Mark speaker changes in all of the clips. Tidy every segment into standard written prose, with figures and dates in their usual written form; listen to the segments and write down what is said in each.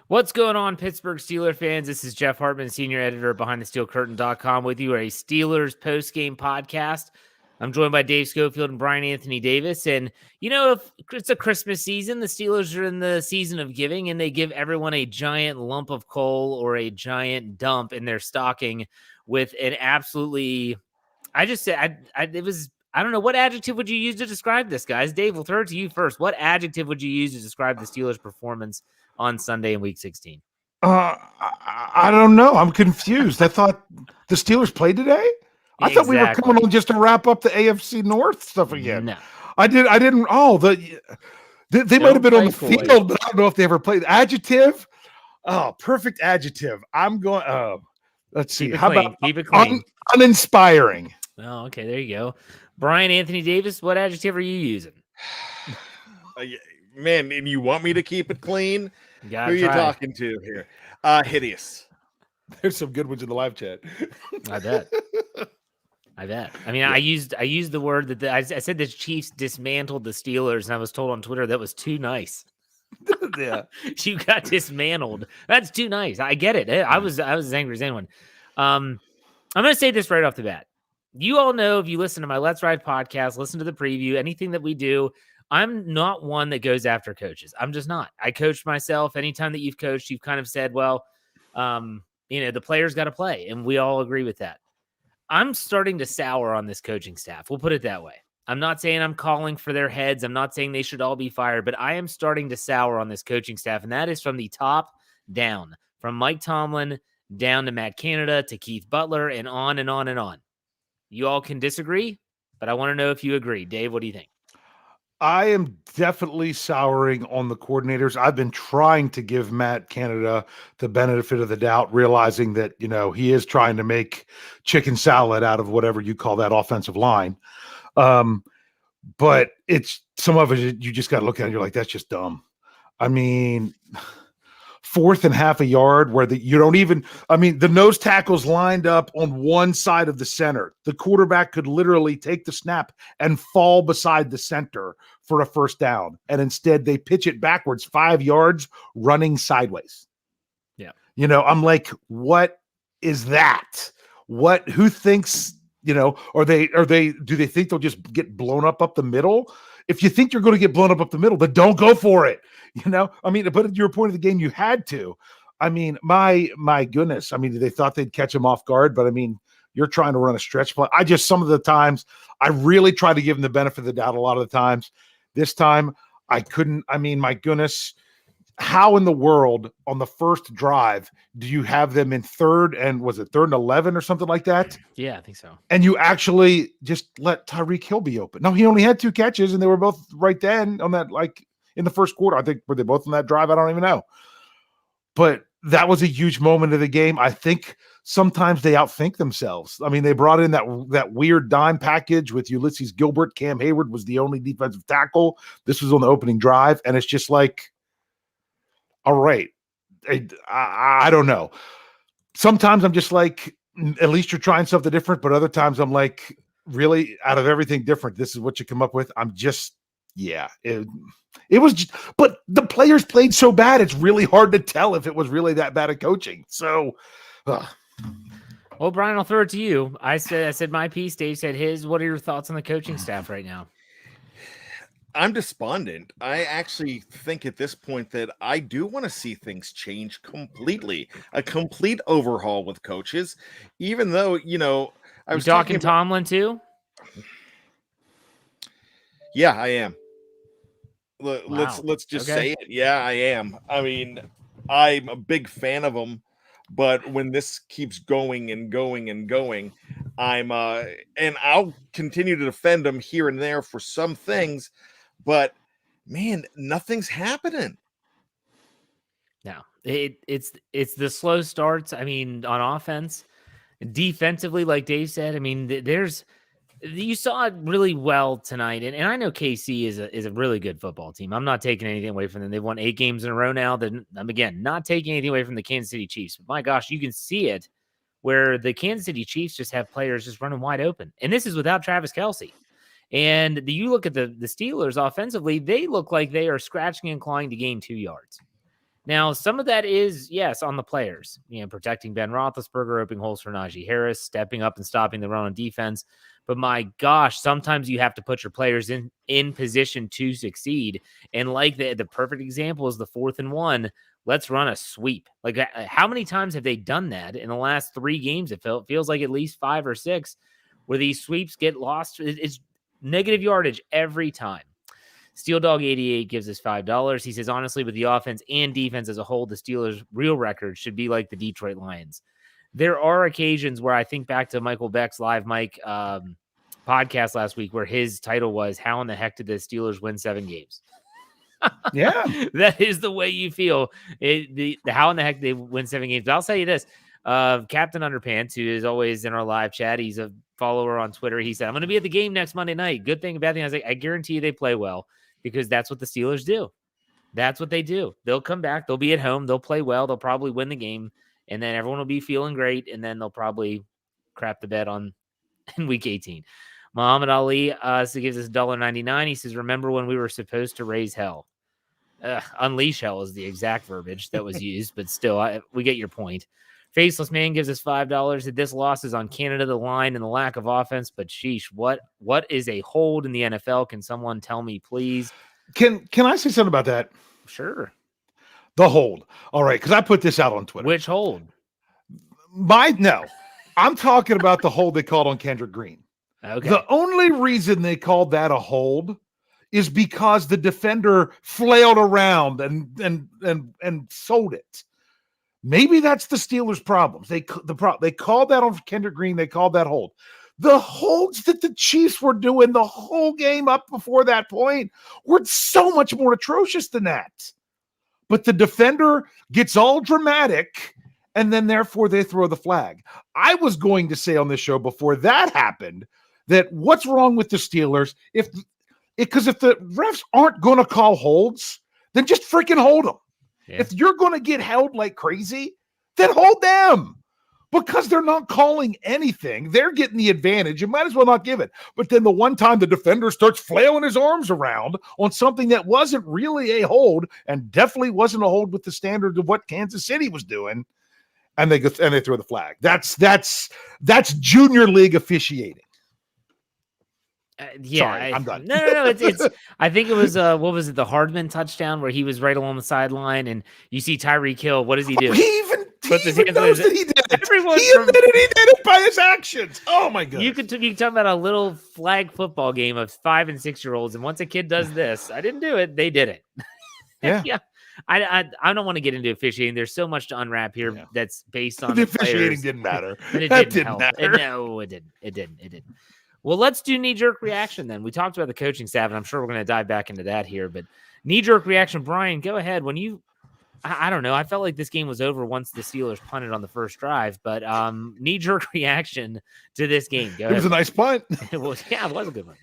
Speaker 1: What's going on, Pittsburgh Steelers fans? This is Jeff Hartman, senior editor of BehindTheSteelCurtain.com with you, a Steelers postgame podcast. I'm joined by Dave Schofield and Bryan Anthony Davis. And, you know, if it's a Christmas season, the Steelers are in the season of giving, and they give everyone a giant lump of coal or a giant dump in their stocking with an absolutely, I don't know, what adjective would you use to describe this, guys? Dave, we'll throw it to you first. What adjective would you use to describe the Steelers' performance on Sunday in Week 16?
Speaker 2: I don't know. I'm confused. I thought the Steelers played today. I thought we were coming on just to wrap up the AFC North stuff again.
Speaker 1: No,
Speaker 2: I didn't. Oh, they might have been on the field, but I don't know if they ever played. Adjective. Oh, perfect adjective. I'm going. Let's see. How about
Speaker 1: keep it clean?
Speaker 2: Uninspiring.
Speaker 1: Oh, okay. There you go. Bryan Anthony Davis, what adjective are you using?
Speaker 3: Man, and you want me to keep it clean? Who are you talking to here? Hideous.
Speaker 2: There's some good ones in the live chat.
Speaker 1: I bet. I mean, yeah. I used the word that I said the Chiefs dismantled the Steelers, and I was told on Twitter that was too nice.
Speaker 2: Yeah,
Speaker 1: you got dismantled. That's too nice. I get it. I was as angry as anyone. I'm going to say this right off the bat. You all know, if you listen to my Let's Ride podcast, listen to the preview, anything that we do, I'm not one that goes after coaches. I'm just not. I coached myself. Anytime that you've coached, you've kind of said, well, the players got to play, and we all agree with that. I'm starting to sour on this coaching staff. We'll put it that way. I'm not saying I'm calling for their heads. I'm not saying they should all be fired, but I am starting to sour on this coaching staff, and that is from the top down, from Mike Tomlin down to Matt Canada to Keith Butler and on and on and on. You all can disagree, but I want to know if you agree. Dave, what do you think?
Speaker 2: I am definitely souring on the coordinators. I've been trying to give Matt Canada the benefit of the doubt, realizing that, he is trying to make chicken salad out of whatever you call that offensive line. But it's some of it, you just got to look at it and you're like, that's just dumb. I mean, 4th and half a yard where the nose tackle's lined up on one side of the center. The quarterback could literally take the snap and fall beside the center for a first down. And instead they pitch it backwards 5 yards running sideways.
Speaker 1: Yeah.
Speaker 2: I'm like, what is that? Who thinks, do they think they'll just get blown up the middle? If you think you're going to get blown up the middle, then don't go for it. But at your point of the game, you had to. I mean, my goodness. I mean, they thought they'd catch him off guard, but I mean, you're trying to run a stretch play. Some of the times, I really try to give them the benefit of the doubt a lot of the times. This time, I couldn't. I mean, my goodness. How in the world on the first drive do you have them in third and 11 or something like that?
Speaker 1: Yeah, I think so.
Speaker 2: And you actually just let Tyreek Hill be open. No, he only had 2 catches, and they were both right then on that, in the first quarter. I think, were they both on that drive? I don't even know. But that was a huge moment of the game. I think sometimes they outthink themselves. I mean, they brought in that weird dime package with Ulysses Gilbert. Cam Hayward was the only defensive tackle. This was on the opening drive, and it's just like, all right, I don't know. Sometimes I'm just like, at least you're trying something different. But other times I'm like, really, out of everything different, this is what you come up with. I'm just, yeah. It was just, but the players played so bad, it's really hard to tell if it was really that bad at coaching. So,
Speaker 1: Well, Bryan, I'll throw it to you. I said my piece. Dave said his. What are your thoughts on the coaching staff right now?
Speaker 3: I'm despondent. I actually think at this point that I do want to see things change completely. A complete overhaul with coaches, even though, I was
Speaker 1: talking Tomlin too.
Speaker 3: Yeah, I am. Let's just say it. Yeah, I am. I mean, I'm a big fan of him, but when this keeps going and going and going, and I'll continue to defend him here and there for some things. But man, nothing's happening.
Speaker 1: No, it's the slow starts. I mean, on offense, defensively, like Dave said, I mean, you saw it really well tonight. And I know KC is a really good football team. I'm not taking anything away from them. They've won 8 games in a row now. I'm again not taking anything away from the Kansas City Chiefs. But my gosh, you can see it where the Kansas City Chiefs just have players just running wide open. And this is without Travis Kelce. And you look at the Steelers offensively, they look like they are scratching and clawing to gain 2 yards. Now, some of that is, yes, on the players, protecting Ben Roethlisberger, opening holes for Najee Harris, stepping up and stopping the run on defense. But my gosh, sometimes you have to put your players in position to succeed. And like the perfect example is the 4th and 1. Let's run a sweep. Like, how many times have they done that in the last 3 games? It feels like at least 5 or 6 where these sweeps get lost. It's negative yardage every time. Steel Dog 88 gives us $5. He says, honestly, with the offense and defense as a whole, the Steelers' real record should be like the Detroit Lions. There are occasions where I think back to Michael Beck's Live Mike podcast last week where his title was, how in the heck did the Steelers win 7 games?
Speaker 2: Yeah.
Speaker 1: That is the way you feel. The how in the heck they win 7 games. But I'll tell you this. Captain Underpants, who is always in our live chat, he's a follower on Twitter. He said, I'm going to be at the game next Monday night. Good thing, bad thing. I was like, I guarantee you they play well. Because that's what the Steelers do. That's what they do. They'll come back. They'll be at home. They'll play well. They'll probably win the game. And then everyone will be feeling great. And then they'll probably crap the bed on in week 18. Muhammad Ali so gives us $1.99. He says, remember when we were supposed to raise hell? Unleash hell is the exact verbiage that was used. But still, we get your point. Faceless Man gives us $5. This loss is on Canada, the line, and the lack of offense. But sheesh, what is a hold in the NFL? Can someone tell me, please?
Speaker 2: Can I say something about that?
Speaker 1: Sure.
Speaker 2: The hold. All right, because I put this out on Twitter.
Speaker 1: Which hold?
Speaker 2: No. I'm talking about the hold they called on Kendrick Green.
Speaker 1: Okay.
Speaker 2: The only reason they called that a hold is because the defender flailed around and sold it. Maybe that's the Steelers' problems. They called that on Kendrick Green. They called that hold. The holds that the Chiefs were doing the whole game up before that point were so much more atrocious than that. But the defender gets all dramatic, and then therefore they throw the flag. I was going to say on this show before that happened that what's wrong with the Steelers because if the refs aren't going to call holds, then just freaking hold them. Yeah. If you're going to get held like crazy, then hold them. Because they're not calling anything. They're getting the advantage. You might as well not give it. But then the one time the defender starts flailing his arms around on something that wasn't really a hold and definitely wasn't a hold with the standard of what Kansas City was doing, and they throw the flag. That's junior league officiating.
Speaker 1: Sorry,
Speaker 2: I'm done.
Speaker 1: No. It's. I think it was what was it? The Hardman touchdown where he was right along the sideline, and you see Tyreek Hill. What does he do?
Speaker 2: He even knows that he did it. He admitted he did it by his actions. Oh my goodness!
Speaker 1: You can talk about a little flag football game of 5 and 6 year olds, and once a kid does this, I didn't do it. They did it.
Speaker 2: Yeah.
Speaker 1: Yeah. I don't want to get into officiating. There's so much to unwrap here that's based on
Speaker 2: the officiating didn't matter.
Speaker 1: It didn't matter. No, it didn't. It didn't. Well, let's do knee-jerk reaction then. We talked about the coaching staff, and I'm sure we're going to dive back into that here. But knee-jerk reaction, Bryan, go ahead. When I don't know. I felt like this game was over once the Steelers punted on the first drive. But knee-jerk reaction to this game. Go ahead.
Speaker 2: It was a nice punt.
Speaker 1: It was a good one.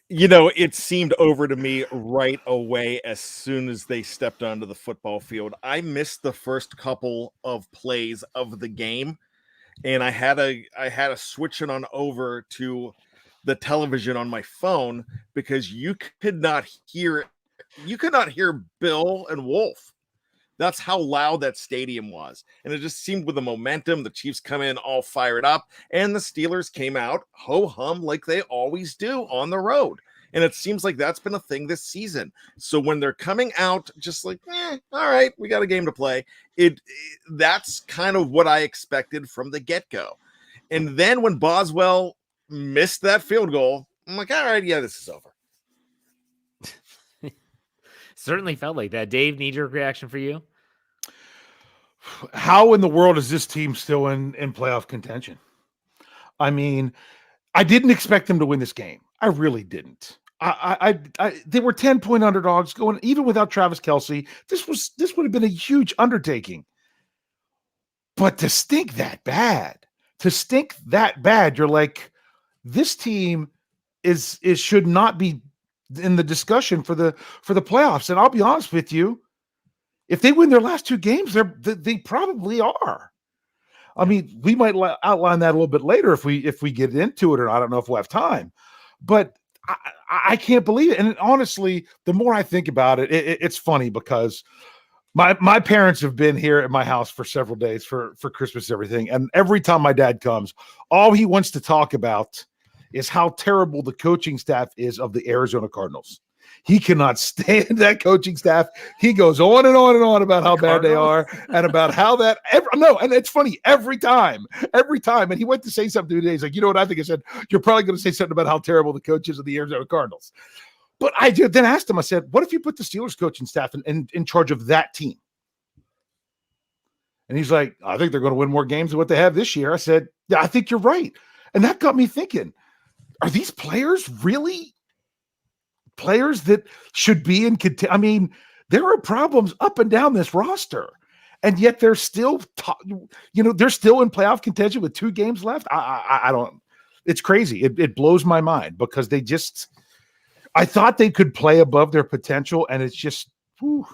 Speaker 3: It seemed over to me right away as soon as they stepped onto the football field. I missed the first couple of plays of the game, and I had to switch it on over to the television on my phone because you could not hear Bill and Wolf. That's how loud that stadium was. And it just seemed with the momentum, the Chiefs come in all fired up, and the Steelers came out ho-hum like they always do on the road. And it seems like that's been a thing this season. So when they're coming out just like, all right, we got a game to play, that's kind of what I expected from the get-go. And then when Boswell missed that field goal, I'm like, all right, yeah, this is over.
Speaker 1: Certainly felt like that. Dave, knee-jerk reaction for you?
Speaker 2: How in the world is this team still in playoff contention? I mean, I didn't expect them to win this game. I really didn't. They were 10-point underdogs going, even without Travis Kelce. This would have been a huge undertaking. But to stink that bad, you're like, this team should not be in the discussion for the playoffs. And I'll be honest with you, if they win their last 2 games, they probably are. I mean, we might outline that a little bit later if we get into it, or I don't know if we'll have time. But I can't believe it. And honestly, the more I think about it, it's funny because My parents have been here at my house for several days for Christmas and everything. And every time my dad comes, all he wants to talk about is how terrible the coaching staff is of the Arizona Cardinals. He cannot stand that coaching staff. He goes on and on and on about how bad they are and about how that and it's funny every time. And he went to say something today. He's like, you know what I think? I said, you're probably going to say something about how terrible the coach is of the Arizona Cardinals. But I then asked him, I said, what if you put the Steelers coaching staff in charge of that team? And he's like, I think they're going to win more games than what they have this year. I said, yeah, I think you're right. And that got me thinking, are these players really players that should be in I mean, there are problems up and down this roster, and yet they're still, they're still in playoff contention with 2 games left. I don't. It's crazy. It blows my mind because they just. I thought they could play above their potential, and it's just. Whew,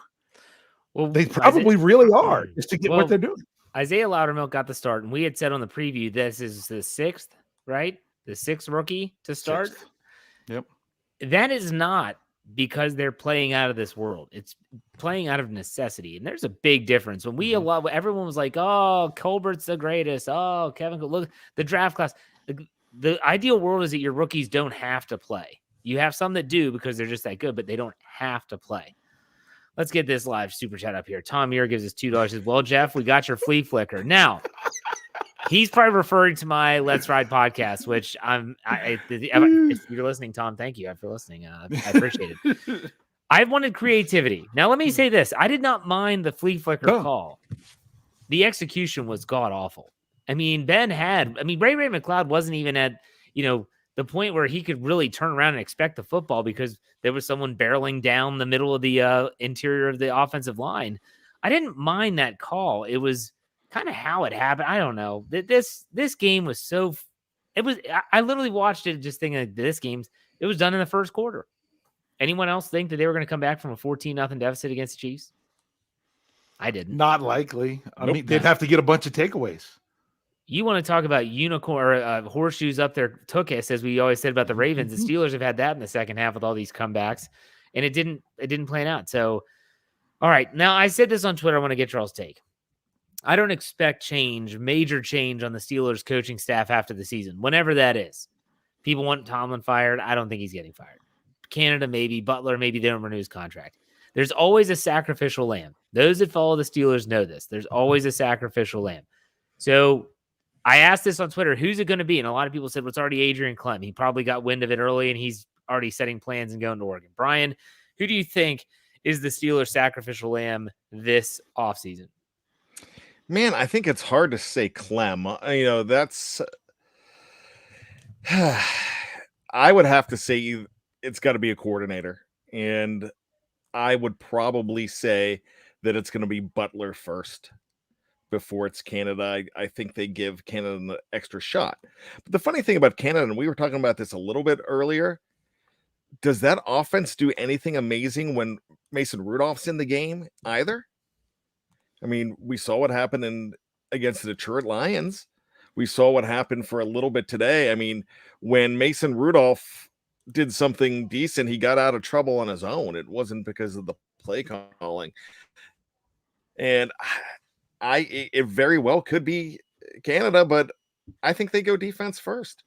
Speaker 2: well, they probably really are just to get what they're doing.
Speaker 1: Isaiah Loudermilk got the start, and we had said on the preview this is the 6th, right? The 6th rookie to start.
Speaker 2: 6th. Yep.
Speaker 1: That is not because they're playing out of this world. It's playing out of necessity. And there's a big difference. When everyone was like, oh, Colbert's the greatest. Oh, Kevin, look, the draft class. The ideal world is that your rookies don't have to play. You have some that do because they're just that good, but they don't have to play. Let's get this live super chat up here. Tom Muir gives us $2. Says, well, Jeff, we got your flea flicker. Now, he's probably referring to my Let's Ride podcast, which if you're listening, Tom, thank you for listening. I appreciate it. I wanted creativity. Now, let me say this. I did not mind the flea flicker call. The execution was god awful. I mean, Ray McLeod wasn't even at, the point where he could really turn around and expect the football because there was someone barreling down the middle of the interior of the offensive line. I didn't mind that call. It was kind of how it happened. I don't know. This game was I literally watched it just thinking like it was done in the first quarter. Anyone else think that they were going to come back from a 14-0 deficit against the Chiefs? I didn't.
Speaker 2: Not likely. I mean, they'd have to get a bunch of takeaways.
Speaker 1: You want to talk about unicorn or horseshoes up their tuchus, as we always said about the Ravens. The Steelers have had that in the second half with all these comebacks, and it didn't plan out. So, all right. Now, I said this on Twitter. I want to get Charles' take. I don't expect major change on the Steelers coaching staff after the season, whenever that is. People want Tomlin fired. I don't think he's getting fired. Canada, maybe. Butler, maybe they don't renew his contract. There's always a sacrificial lamb. Those that follow the Steelers know this. There's always a sacrificial lamb. So I asked this on Twitter, who's it going to be? And a lot of people said, well, it's already Adrian Clem. He probably got wind of it early, and he's already setting plans and going to Oregon. Bryan, who do you think is the Steelers sacrificial lamb this offseason?
Speaker 3: Man, I think it's hard to say Clem. That's I would have to say it's got to be a coordinator. And I would probably say that it's going to be Butler first before it's Canada. I think they give Canada an extra shot. But the funny thing about Canada, and we were talking about this a little bit earlier, does that offense do anything amazing when Mason Rudolph's in the game either? I mean, we saw what happened against the Detroit Lions. We saw what happened for a little bit today. I mean, when Mason Rudolph did something decent, he got out of trouble on his own. It wasn't because of the play calling. And it very well could be Canada, but I think they go defense first.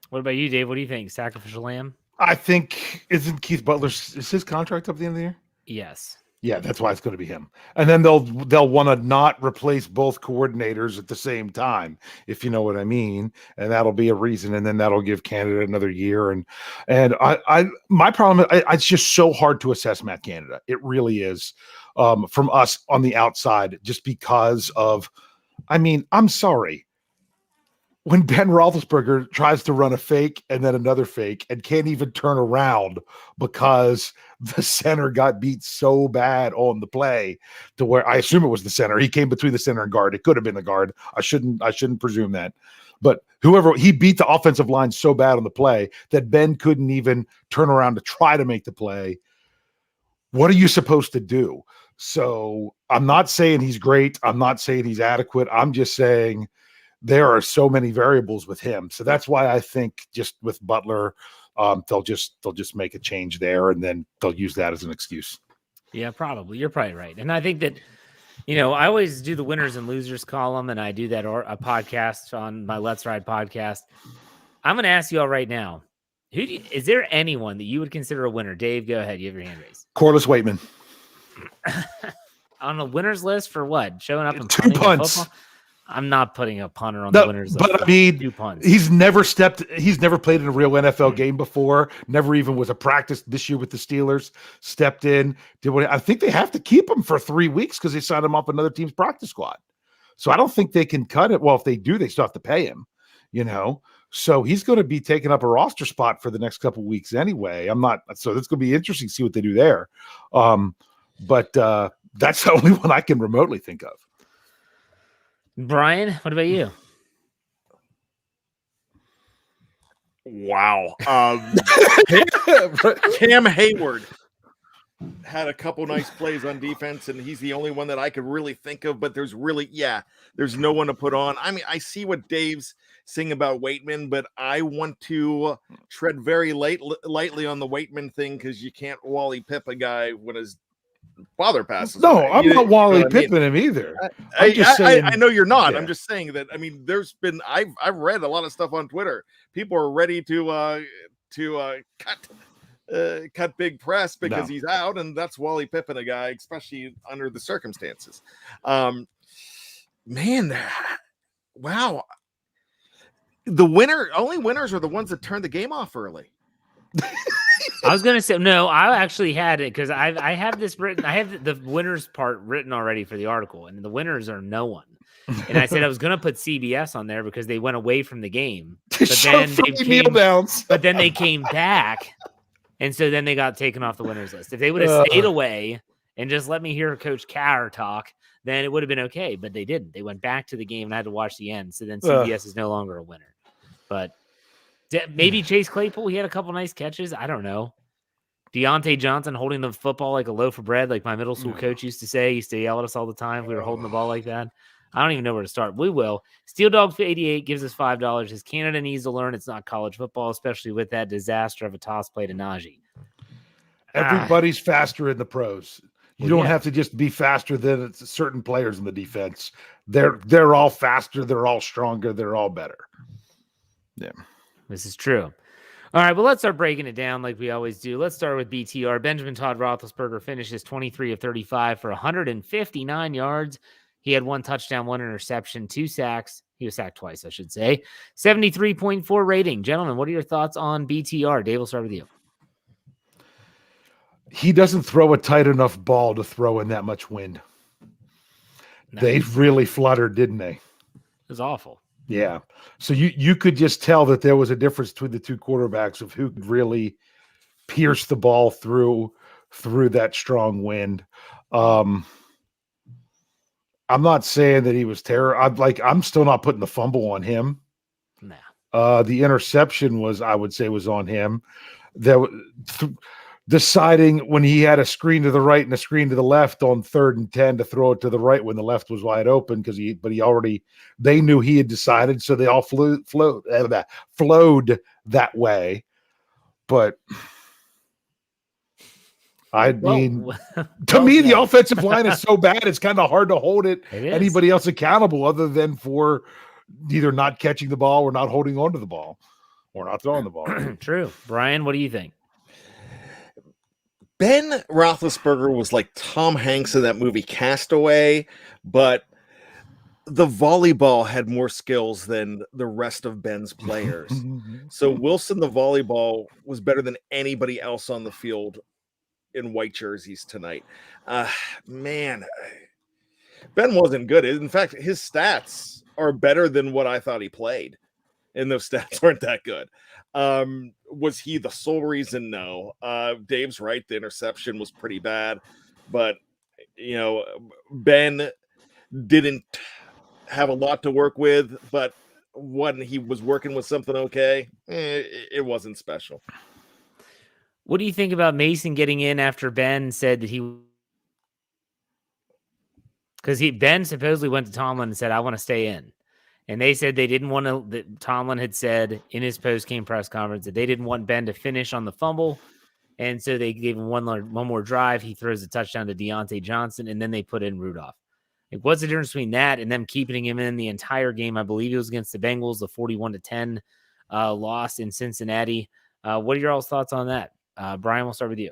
Speaker 1: What about you, Dave? What do you think? Sacrificial lamb?
Speaker 2: I think, isn't Keith Butler, is his contract up at the end of the year?
Speaker 1: Yes.
Speaker 2: Yeah, that's why it's going to be him. And then they'll want to not replace both coordinators at the same time, if you know what I mean. And that'll be a reason. And then that'll give Canada another year. And my problem, it's just so hard to assess Matt Canada. It really is, from us on the outside, just because of, I'm sorry. When Ben Roethlisberger tries to run a fake and then another fake and can't even turn around because the center got beat so bad on the play to where I assume it was the center. He came between the center and guard. It could have been the guard. I shouldn't presume that. But he beat the offensive line so bad on the play that Ben couldn't even turn around to try to make the play. What are you supposed to do? So I'm not saying he's great. I'm not saying he's adequate. I'm just saying there are so many variables with him. So that's why I think just with Butler, they'll just make a change there, and then they'll use that as an excuse.
Speaker 1: Yeah, probably. You're probably right. And I think that, I always do the winners and losers column, and I do that a podcast on my Let's Ride podcast. I'm going to ask you all right now. Is there anyone that you would consider a winner? Dave, go ahead. You have your hand raised.
Speaker 2: Corliss Waitman.
Speaker 1: On a winner's list for what? Showing up and
Speaker 2: 2 punts.
Speaker 1: I'm not putting a punter on the winners list.
Speaker 2: But I mean,
Speaker 1: 2 punts.
Speaker 2: he's never played in a real NFL game before. Never even was a practice this year with the Steelers. Stepped in, did what I think they have to keep him for 3 weeks because they signed him up another team's practice squad. So I don't think they can cut it. Well, if they do, they still have to pay him, So he's going to be taking up a roster spot for the next couple of weeks anyway. So that's going to be interesting to see what they do there. But that's the only one I can remotely think of.
Speaker 1: Bryan, what about you?
Speaker 3: Wow. Cam Hayward had a couple nice plays on defense, and he's the only one that I could really think of, but there's no one to put on. I mean, I see what Dave's saying about Waitman, but I want to tread very lightly on the Waitman thing because you can't Wally Pip a guy when his father passes away.
Speaker 2: I'm not Wally Pippin him either.
Speaker 3: I know you're not.
Speaker 2: Yeah.
Speaker 3: I'm just saying that. I mean, I've read a lot of stuff on Twitter. People are ready to cut big press because he's out, and that's Wally Pippin a guy, especially under the circumstances. Man, wow. The only winners are the ones that turn the game off early.
Speaker 1: I was going to say, no, I actually had it because I have this written. I have the winners part written already for the article, and the winners are no one. And I said I was going to put CBS on there because they went away from the game, but then they came back, and so then they got taken off the winners list. If they would have stayed away and just let me hear Coach Carr talk, then it would have been okay. But they didn't. They went back to the game, and I had to watch the end. So then CBS is no longer a winner. But maybe Chase Claypool, he had a couple nice catches. I don't know. Deontay Johnson holding the football like a loaf of bread, like my middle school coach used to say. He used to yell at us all the time if we were holding the ball like that. I don't even know where to start. We will. Steel Dog 88 gives us $5. His Canada needs to learn it's not college football, especially with that disaster of a toss play to Najee.
Speaker 2: Everybody's faster in the pros. You don't have to just be faster than certain players in the defense. They're all faster. They're all stronger. They're all better. Yeah.
Speaker 1: This is true. All right, well, let's start breaking it down like we always do. Let's start with BTR. Benjamin Todd Roethlisberger finishes 23 of 35 for 159 yards. He had 1 touchdown, 1 interception, 2 sacks. He was sacked twice, I should say. 73.4 rating. Gentlemen, what are your thoughts on BTR? Dave, we'll start with you.
Speaker 2: He doesn't throw a tight enough ball to throw in that much wind. No. They really fluttered, didn't they? It
Speaker 1: was awful.
Speaker 2: Yeah. So you could just tell that there was a difference between the two quarterbacks of who could really pierce the ball through that strong wind. I'm not saying that he was terrible. I'm still not putting the fumble on him.
Speaker 1: Nah.
Speaker 2: The interception I would say was on him. Deciding when he had a screen to the right and a screen to the left on 3rd and 10 to throw it to the right when the left was wide open they knew he had decided, so they all flowed that way. But to me, the offensive line is so bad, it's kind of hard to hold anybody else accountable other than for either not catching the ball or not holding on to the ball or not throwing the ball.
Speaker 1: True. Bryan, what do you think?
Speaker 3: Ben Roethlisberger was like Tom Hanks in that movie Castaway, but the volleyball had more skills than the rest of Ben's players. So Wilson, the volleyball, was better than anybody else on the field in white jerseys tonight. Man, Ben wasn't good. In fact, his stats are better than what I thought he played, and those stats aren't that good. Was he the sole reason? No. Dave's right. The interception was pretty bad, but Ben didn't have a lot to work with, but when he was working with something okay, it wasn't special.
Speaker 1: What do you think about Mason getting in after Ben said that because Ben supposedly went to Tomlin and said, I want to stay in. And they said they didn't want to, that Tomlin had said in his post-game press conference that they didn't want Ben to finish on the fumble. And so they gave him one more drive. He throws a touchdown to Deontay Johnson, and then they put in Rudolph. Like, what's the difference between that and them keeping him in the entire game? I believe it was against the Bengals, the 41-10 loss in Cincinnati. What are your all's thoughts on that? Bryan, we'll start with you.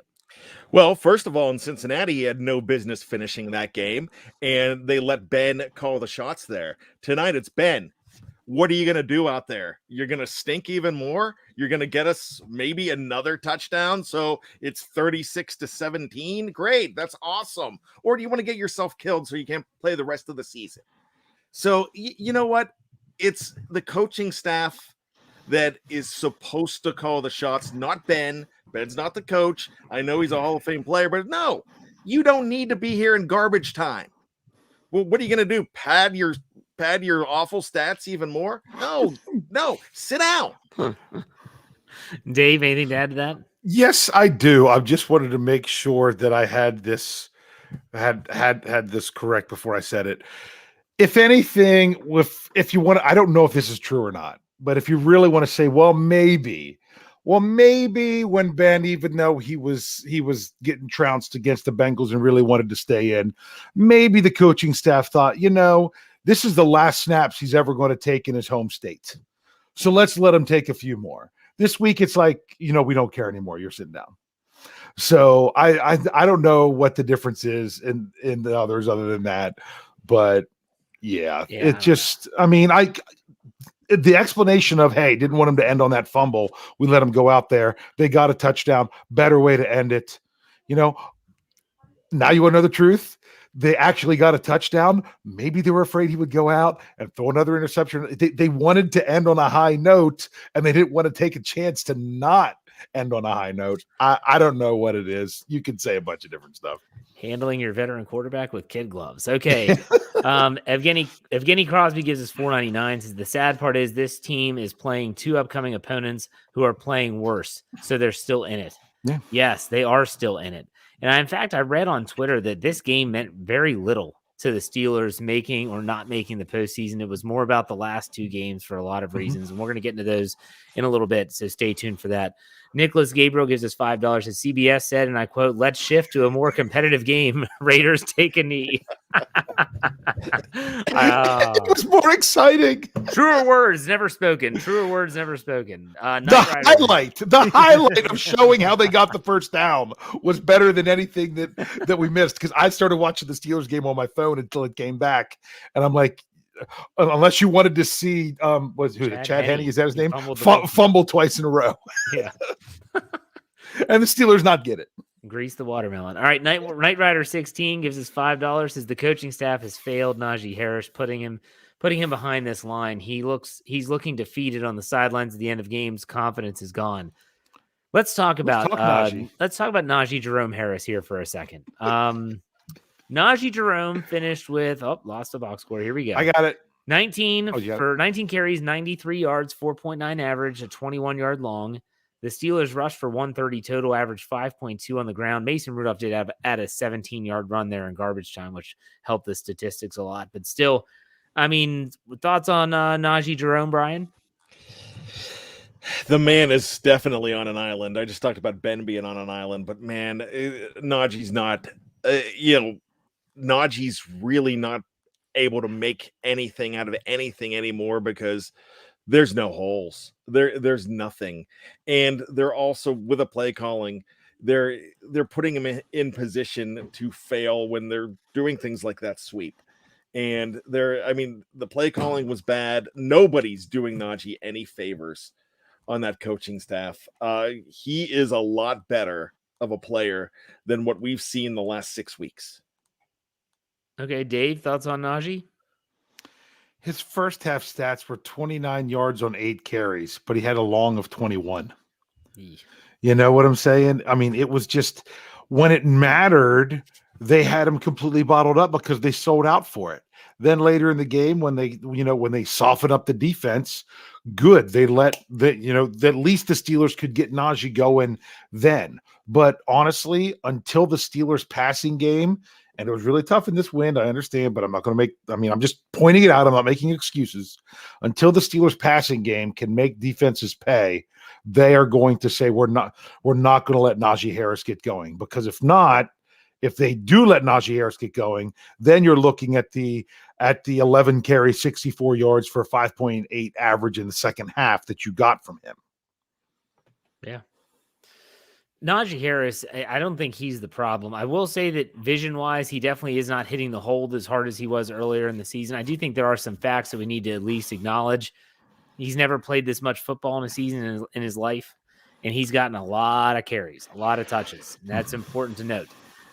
Speaker 3: Well, first of all, in Cincinnati, he had no business finishing that game, and they let Ben call the shots there. Tonight, it's Ben. What are you going to do out there? You're going to stink even more? You're going to get us maybe another touchdown, so it's 36-17? Great, that's awesome. Or do you want to get yourself killed so you can't play the rest of the season? So, you know what? It's the coaching staff that is supposed to call the shots, not Ben. Ben's not the coach. I know he's a Hall of Fame player, but no, you don't need to be here in garbage time. Well, what are you going to do? Pad your awful stats even more? No, sit down.
Speaker 1: Dave, anything to add to that?
Speaker 2: Yes, I do. I just wanted to make sure that I had this had this correct before I said it. If anything, if you want to, I don't know if this is true or not, but if you really want to say, well, maybe when Ben, even though he was getting trounced against the Bengals and really wanted to stay in, maybe the coaching staff thought, this is the last snaps he's ever going to take in his home state. So let's let him take a few more. This week, it's like, we don't care anymore. You're sitting down. So I don't know what the difference is in the others other than that. But yeah. It just, the explanation of, hey, didn't want him to end on that fumble. We let him go out there. They got a touchdown. Better way to end it. Now you want to know the truth? They actually got a touchdown. Maybe they were afraid he would go out and throw another interception. They wanted to end on a high note, and they didn't want to take a chance to not end on a high note. I don't know what it is. You could say a bunch of different stuff.
Speaker 1: Handling your veteran quarterback with kid gloves. Okay. Evgeny Crosby gives us $4.99. Says the sad part is this team is playing two upcoming opponents who are playing worse, so they're still in it.
Speaker 2: Yeah.
Speaker 1: Yes, they are still in it. And in fact, I read on Twitter that this game meant very little to the Steelers making or not making the postseason. It was more about the last two games for a lot of reasons, and we're going to get into those in a little bit, so stay tuned for that. Nicholas Gabriel gives us $5. As CBS said, and I quote, "Let's shift to a more competitive game. Raiders take a knee."
Speaker 2: It was more exciting.
Speaker 1: Truer words never spoken.
Speaker 2: The highlight of showing how they got the first down was better than anything that we missed, because I started watching the Steelers game on my phone until it came back, and I'm like, unless you wanted to see Chad Henne, is that his name? Fumble twice in a row.
Speaker 1: Yeah.
Speaker 2: And the Steelers not get it.
Speaker 1: Grease the watermelon. All right, Knight Rider 16 gives us $5. Says the coaching staff has failed Najee Harris, putting him behind this line. He's looking defeated on the sidelines at the end of games. Confidence is gone. Let's talk about Najee Jerome Harris here for a second. Najee Jerome finished with lost a box score. Here we go.
Speaker 2: I got it.
Speaker 1: 19 carries, 93 yards, 4.9 average, a 21-yard long. The Steelers rushed for 130 total, average 5.2 on the ground. Mason Rudolph did add a 17-yard run there in garbage time, which helped the statistics a lot. But still, thoughts on Najee Jerome, Bryan?
Speaker 3: The man is definitely on an island. I just talked about Ben being on an island, but man, Najee's not. Najee's really not able to make anything out of anything anymore because there's no holes. There's nothing. And they're also, with a play calling, they're putting him in position to fail when they're doing things like that sweep. And the play calling was bad. Nobody's doing Najee any favors on that coaching staff. He is a lot better of a player than what we've seen the last 6 weeks.
Speaker 1: Okay, Dave, thoughts on Najee?
Speaker 2: His first half stats were 29 yards on 8 carries, but he had a long of 21. You know what I'm saying? It was just, when it mattered, they had him completely bottled up because they sold out for it. Then later in the game, when they softened up the defense, good. They let at least the Steelers could get Najee going then. But honestly, until the Steelers passing game And it was really tough in this wind. I understand, but I'm not going to I'm just pointing it out. I'm not making excuses. Until the Steelers passing game can make defenses pay, they are going to say, we're not going to let Najee Harris get going, because if not, if they do let Najee Harris get going, then you're looking at the 11 carry, 64 yards for 5.8 average in the second half that you got from him.
Speaker 1: Yeah. Najee Harris, I don't think he's the problem. I will say that vision-wise, he definitely is not hitting the hold as hard as he was earlier in the season. I do think there are some facts that we need to at least acknowledge. He's never played this much football in a season in his life, and he's gotten a lot of carries, a lot of touches. And that's important to note.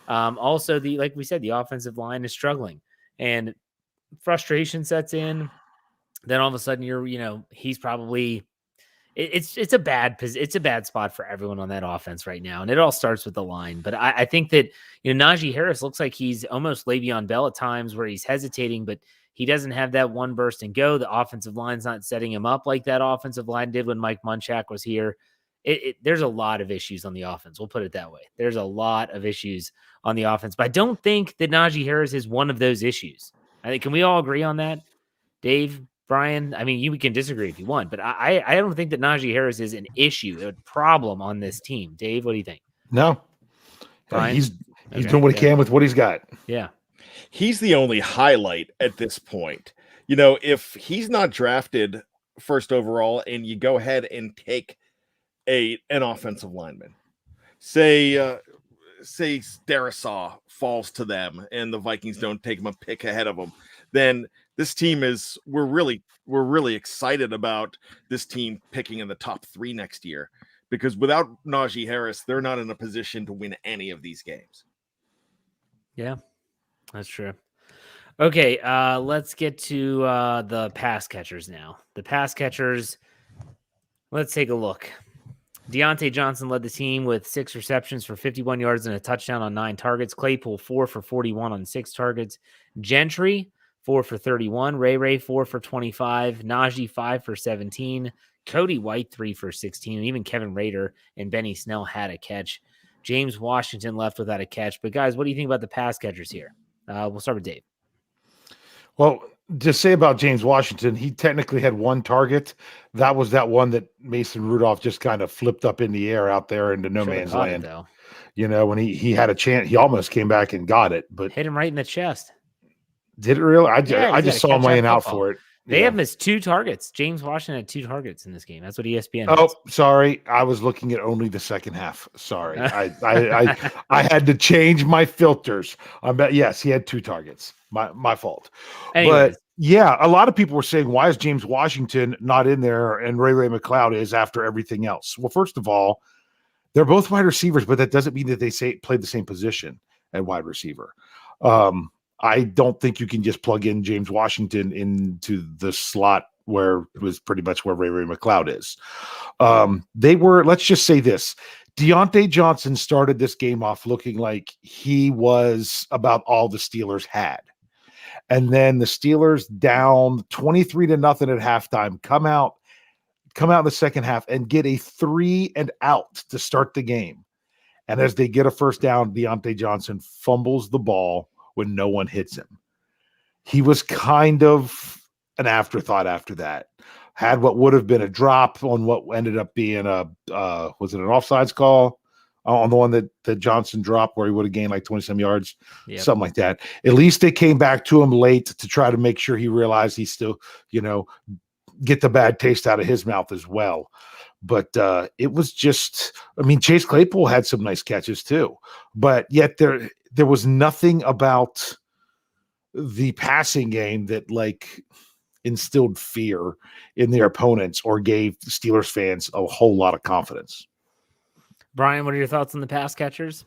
Speaker 1: Also, like we said, the offensive line is struggling, and frustration sets in. Then all of a sudden, he's probably it's a bad spot for everyone on that offense right now, and it all starts with the line. But I think that Najee Harris looks like he's almost Le'Veon Bell at times, where he's hesitating, but he doesn't have that one burst and go. The offensive line's not setting him up like that offensive line did when Mike Munchak was here. There's a lot of issues on the offense. We'll put it that way. There's a lot of issues on the offense, but I don't think that Najee Harris is one of those issues. I think, can we all agree on that? Dave, Bryan, I mean, you can disagree if you want, but I don't think that Najee Harris is an issue, a problem on this team. Dave, what do you think?
Speaker 2: No.
Speaker 1: Bryan?
Speaker 2: He's doing what he can with what he's got.
Speaker 1: Yeah.
Speaker 3: He's the only highlight at this point. If he's not drafted first overall and you go ahead and take an offensive lineman, say Darisaw falls to them and the Vikings don't take him a pick ahead of him, then this team we're really excited about this team picking in the top 3 next year, because without Najee Harris, they're not in a position to win any of these games.
Speaker 1: Yeah, that's true. Okay, let's get to the pass catchers now. The pass catchers, let's take a look. Deontay Johnson led the team with 6 receptions for 51 yards and a touchdown on 9 targets. Claypool, 4 for 41 on 6 targets. Gentry, 4 for 31. Ray, 4 for 25. Najee, 5 for 17. Cody White, 3 for 16. And even Kevin Rader and Benny Snell had a catch. James Washington left without a catch. But guys, what do you think about the pass catchers here? We'll start with Dave.
Speaker 2: Well, to say about James Washington, he technically had 1 target. That was that one that Mason Rudolph just kind of flipped up in the air out there into no man's land. When he had a chance, he almost came back and got it, but
Speaker 1: hit him right in the chest.
Speaker 2: Did it really? I just saw him laying out for it.
Speaker 1: They have missed 2 targets. James Washington had 2 targets in this game. That's what ESPN.
Speaker 2: Oh, sorry. I was looking at only the second half. Sorry. I had to change my filters. Yes, he had 2 targets. My fault.
Speaker 1: Anyways.
Speaker 2: But yeah, a lot of people were saying, why is James Washington not in there and Ray McLeod is after everything else? Well, first of all, they're both wide receivers, but that doesn't mean that they played the same position at wide receiver. I don't think you can just plug in James Washington into the slot where it was pretty much where Ray McLeod is. Let's just say this. Deontay Johnson started this game off looking like he was about all the Steelers had. And then the Steelers down 23-0 at halftime, come out in the second half and get a 3 and out to start the game. And as they get a first down, Deontay Johnson fumbles the ball when no one hits him. He was kind of an afterthought after that. Had what would have been a drop on what ended up being was it an offsides call on the one that Johnson dropped where he would have gained like 20-some yards, something like that. At least they came back to him late to try to make sure he realized he still, get the bad taste out of his mouth as well. But it was just, Chase Claypool had some nice catches too, but yet there was nothing about the passing game that instilled fear in their opponents or gave Steelers fans a whole lot of confidence.
Speaker 1: Bryan, what are your thoughts on the pass catchers?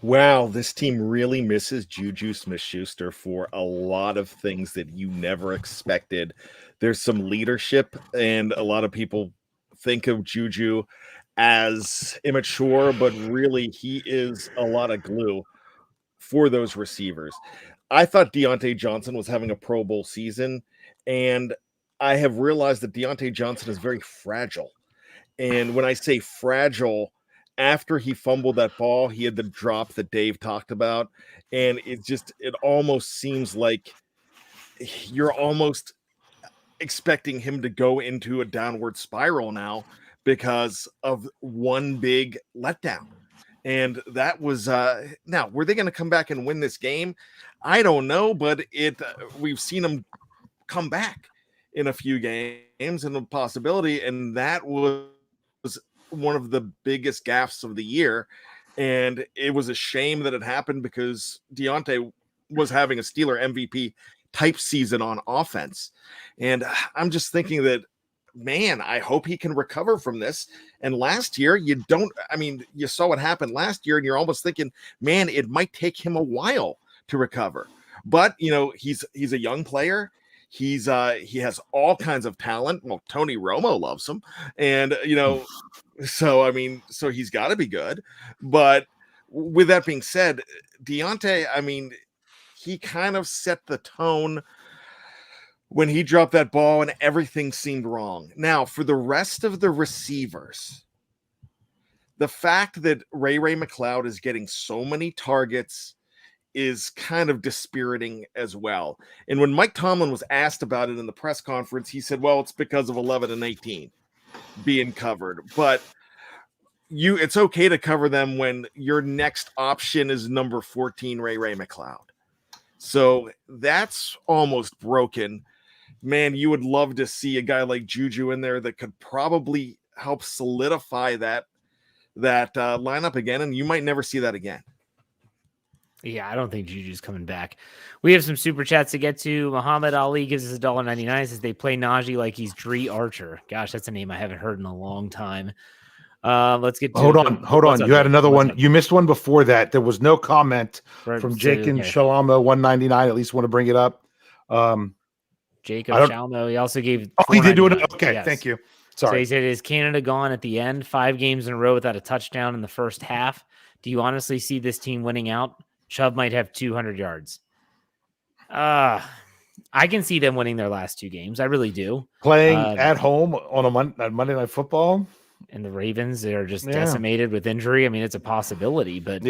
Speaker 3: Wow, this team really misses Juju Smith-Schuster for a lot of things that you never expected. There's some leadership, and a lot of people think of Juju as immature, but really he is a lot of glue for those receivers. I thought Deontay Johnson was having a Pro Bowl season, and I have realized that Deontay Johnson is very fragile. And when I say fragile, after he fumbled that ball, he had the drop that Dave talked about. And it almost seems like you're almost expecting him to go into a downward spiral now because of one big letdown. And that was now, were they going to come back and win this game? I don't know, but we've seen them come back in a few games and a possibility, and that was one of the biggest gaffes of the year. And it was a shame that it happened because Deontay was having a Steeler MVP type season on offense. And I'm just thinking that, man, I hope he can recover from this. And last year, you saw what happened last year, and you're almost thinking, man, it might take him a while to recover. But, he's a young player. He has all kinds of talent. Well, Tony Romo loves him. And, so he's got to be good. But with that being said, Deontay, he kind of set the tone when he dropped that ball and everything seemed wrong. Now, for the rest of the receivers, the fact that Ray McCloud is getting so many targets is kind of dispiriting as well. And when Mike Tomlin was asked about it in the press conference, he said, well, it's because of 11 and 18 being covered. But it's okay to cover them when your next option is number 14, Ray McCloud. So that's almost broken. Man, you would love to see a guy like Juju in there that could probably help solidify that lineup again, and you might never see that again.
Speaker 1: Yeah, I don't think Juju's coming back. We have some super chats to get to. Muhammad Ali gives us $1.99. Says they play Najee like he's Dree Archer. Gosh, that's a name I haven't heard in a long time. Let's get to
Speaker 2: Hold on. You had another one. You missed one before that. There was no comment from Jake and Shalamo 199. At least want to bring it up.
Speaker 1: Jacob Shalmo. He also gave.
Speaker 2: Oh, he did do it. Okay, yes. Thank you. Sorry.
Speaker 1: So he said, "Is Canada gone at the end? 5 games in a row without a touchdown in the first half. Do you honestly see this team winning out? Chubb might have 200 yards. I can see them winning their last 2 games. I really do.
Speaker 2: Playing at home on a Monday Night Football,
Speaker 1: and the Ravens, they're just decimated with injury. It's a possibility, but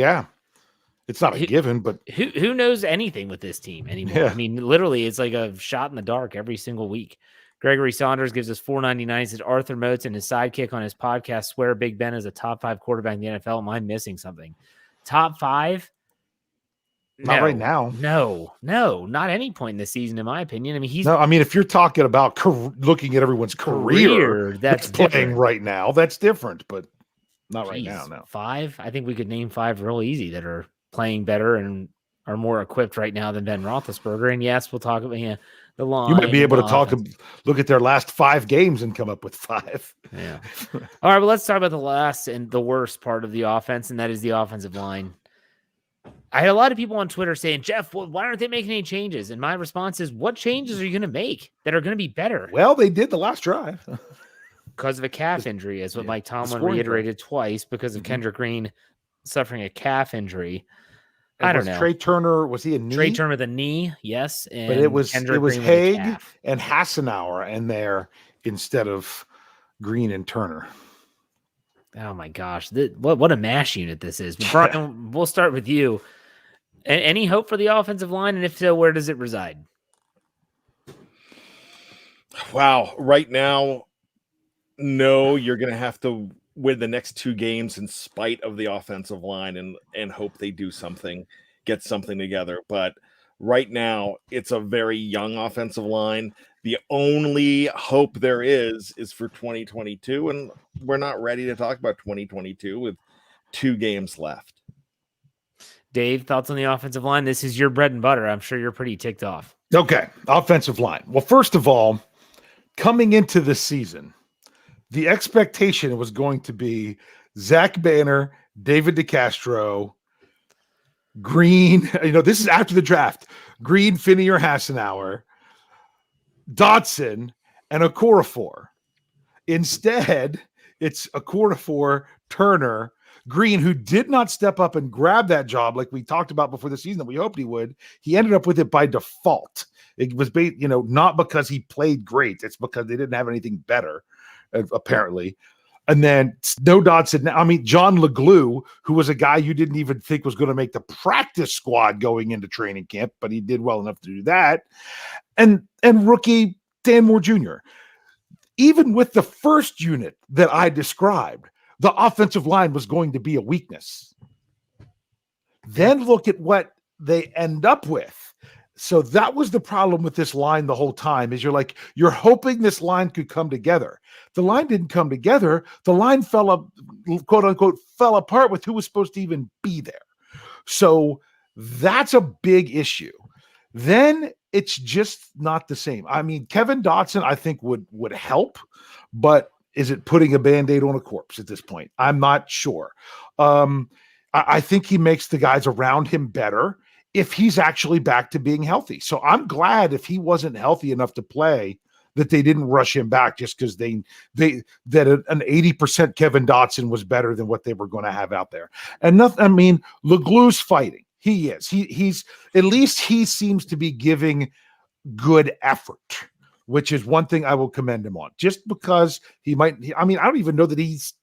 Speaker 2: it's not a given. But
Speaker 1: who knows anything with this team anymore?
Speaker 2: Yeah.
Speaker 1: Literally, it's like a shot in the dark every single week. Gregory Saunders gives us $4.99. Says Arthur Moats and his sidekick on his podcast swear Big Ben is a top 5 quarterback in the NFL. Am I missing something? Top 5?
Speaker 2: Not right now.
Speaker 1: No, not any point in the season, in my opinion.
Speaker 2: If you're talking about looking at everyone's career that's playing right now, that's different, but not right now. No.
Speaker 1: 5? I think we could name 5 real easy that are playing better and are more equipped right now than Ben Roethlisberger. And yes, we'll talk about the line.
Speaker 2: You might be able to look at their last 5 games and come up with 5.
Speaker 1: Yeah. All right, but let's talk about the last and the worst part of the offense, and that is the offensive line. I had a lot of people on Twitter saying, Jeff, why aren't they making any changes? And my response is, what changes are you going to make that are going to be better?
Speaker 2: Well, they did the last drive.
Speaker 1: Because of a calf injury, is what Mike Tomlin reiterated twice, because of Kendrick Green suffering a calf injury. I don't know.
Speaker 2: Trey Turner, was he a knee?
Speaker 1: Trey Turner with a knee, yes. And
Speaker 2: but it was Haig and Hassenauer in there instead of Green and Turner.
Speaker 1: Oh my gosh, what a mash unit this is. Bryan, we'll start with you. Any hope for the offensive line? And if so, where does it reside?
Speaker 3: Wow. Right now, no, you're going to have to win the next 2 games in spite of the offensive line and hope they do something, get something together. But right now, it's a very young offensive line. The only hope there is for 2022, and we're not ready to talk about 2022 with 2 games left.
Speaker 1: Dave, thoughts on the offensive line? This is your bread and butter. I'm sure you're pretty ticked off.
Speaker 2: Okay, offensive line. Well, first of all, coming into this season, the expectation was going to be Zach Banner, David DeCastro, Green. This is after the draft. Green, Finney, or Hassenauer, Dotson, and Okorafor. Instead, it's Okorafor, Turner, Green, who did not step up and grab that job like we talked about before the season that we hoped he would. He ended up with it by default. It was, not because he played great. It's because they didn't have anything better, apparently. And then no Dodson. I mean, John LeGlue, who was a guy you didn't even think was going to make the practice squad going into training camp, but he did well enough to do that. And rookie Dan Moore Jr. Even with the first unit that I described, the offensive line was going to be a weakness. Then look at what they end up with. So that was the problem with this line the whole time, is you're hoping this line could come together. The line didn't come together. The line fell up, quote unquote, fell apart with who was supposed to even be there. So that's a big issue. Then it's just not the same. I mean, Kevin Dotson, I think would help, but is it putting a Band-Aid on a corpse at this point? I'm not sure. I think he makes the guys around him better if he's actually back to being healthy. So I'm glad if he wasn't healthy enough to play that they didn't rush him back just because that an 80% Kevin Dotson was better than what they were going to have out there. And nothing, I mean, LeGlue's fighting. He is. He's at least he seems to be giving good effort, which is one thing I will commend him on. Just because he might, I mean, I don't even know that he's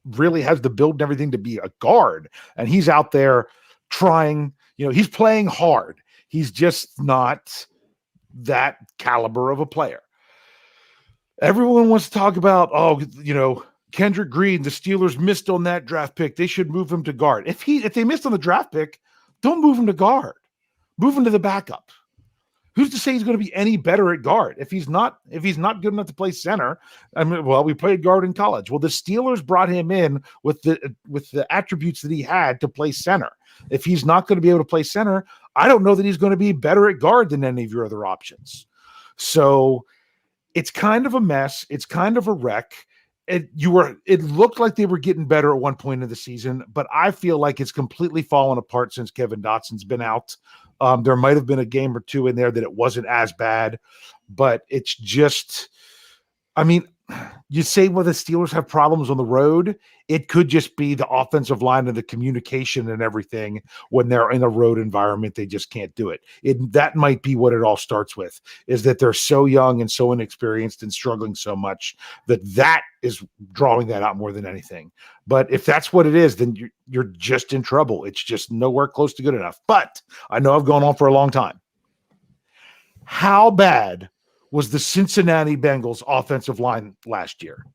Speaker 2: really has the build and everything to be a guard, and he's out there trying, he's playing hard. He's just not that caliber of a player. Everyone wants to talk about, Kendrick Green, the Steelers missed on that draft pick. They should move him to guard. If they missed on the draft pick, don't move him to guard. Move him to the backup. Who's to say he's going to be any better at guard? If he's not good enough to play center, we played guard in college. Well, the Steelers brought him in with the attributes that he had to play center. If he's not going to be able to play center, I don't know that he's going to be better at guard than any of your other options. So it's kind of a mess. It's kind of a wreck. It looked like they were getting better at one point in the season, but I feel like it's completely fallen apart since Kevin Dotson's been out. There might have been a game or two in there that it wasn't as bad, but it's just, I mean, you say, well, the Steelers have problems on the road. It could just be the offensive line and the communication and everything. When they're in a road environment, they just can't do it. That might be what it all starts with, is that they're so young and so inexperienced and struggling so much that is drawing that out more than anything. But if that's what it is, then you're just in trouble. It's just nowhere close to good enough. But I know I've gone on for a long time. How bad was the Cincinnati Bengals offensive line last year?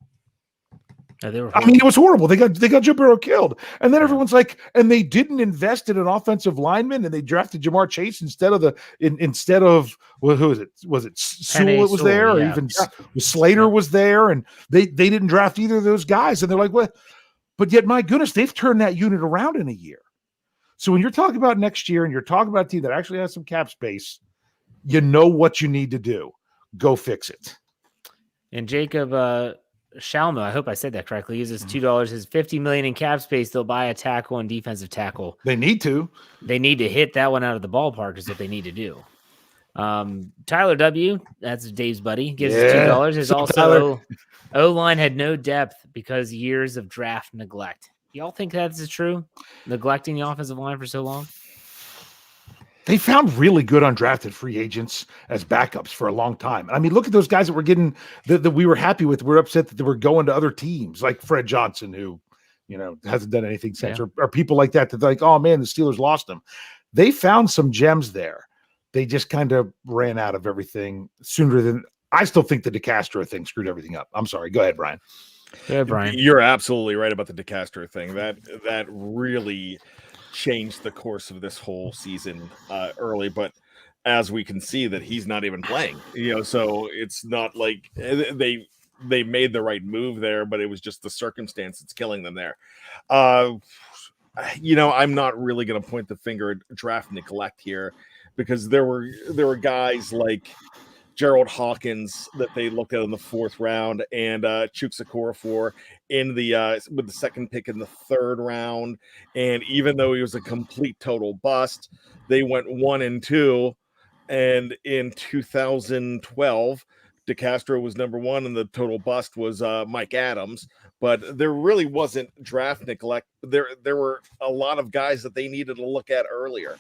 Speaker 2: It was horrible. They got Joe Burrow killed. And then everyone's like, and they didn't invest in an offensive lineman, and they drafted Jamar Chase instead of who is it? Was it Sewell that was there? Or even Slater was there, and they didn't draft either of those guys. And they're like, what? But yet, my goodness, they've turned that unit around in a year. So when you're talking about next year and you're talking about a team that actually has some cap space, you know what you need to do. Go fix it.
Speaker 1: And Jacob Shalmo, I hope I said that correctly, uses $2. His $50 million in cap space. They'll buy a tackle and defensive tackle.
Speaker 2: They need to.
Speaker 1: They need to hit that one out of the ballpark is what they need to do. Tyler W., that's Dave's buddy, gives us $2. Is also O-line had no depth because years of draft neglect. Y'all think that's true? Neglecting the offensive line for so long?
Speaker 2: They found really good undrafted free agents as backups for a long time. I mean, look at those guys that we're getting that we were happy with. We're upset that they were going to other teams, like Fred Johnson, who, hasn't done anything since, or people like that like, oh man, the Steelers lost him. They found some gems there. They just kind of ran out of everything sooner than. I still think the DeCastro thing screwed everything up. I'm sorry. Go ahead, Brian.
Speaker 1: Yeah, Brian.
Speaker 3: You're absolutely right about the DeCastro thing. That really changed the course of this whole season early, but as we can see that he's not even playing, so it's not like they made the right move there, but it was just the circumstance that's killing them there. I'm not really going to point the finger at draft neglect here, because there were guys like Gerald Hawkins that they looked at in the 4th round, and Chukwuekorfor in with the second pick in the 3rd round. And even though he was a complete total bust, they went 1 and 2. And in 2012, DeCastro was number 1, and the total bust was Mike Adams. But there really wasn't draft neglect. There were a lot of guys that they needed to look at earlier.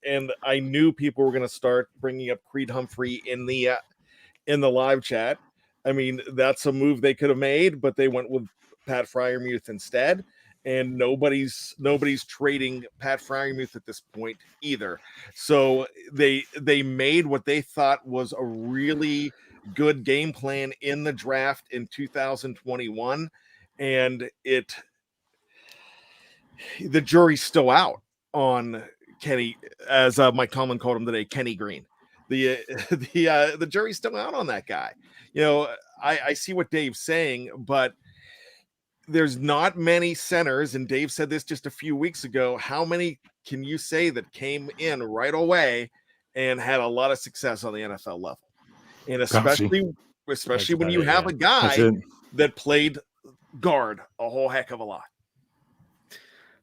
Speaker 3: And I knew people were going to start bringing up Creed Humphrey in the live chat. I mean, that's a move they could have made, but they went with Pat Freiermuth instead. And nobody's trading Pat Freiermuth at this point either. So they made what they thought was a really good game plan in the draft in 2021, and the jury's still out on Kenny, as Mike Tomlin called him today, Kenny Green. The jury's still out on that guy. You know, I see what Dave's saying, but there's not many centers, and Dave said this just a few weeks ago. How many can you say that came in right away and had a lot of success on the NFL level? And especially when you have a guy that played guard a whole heck of a lot.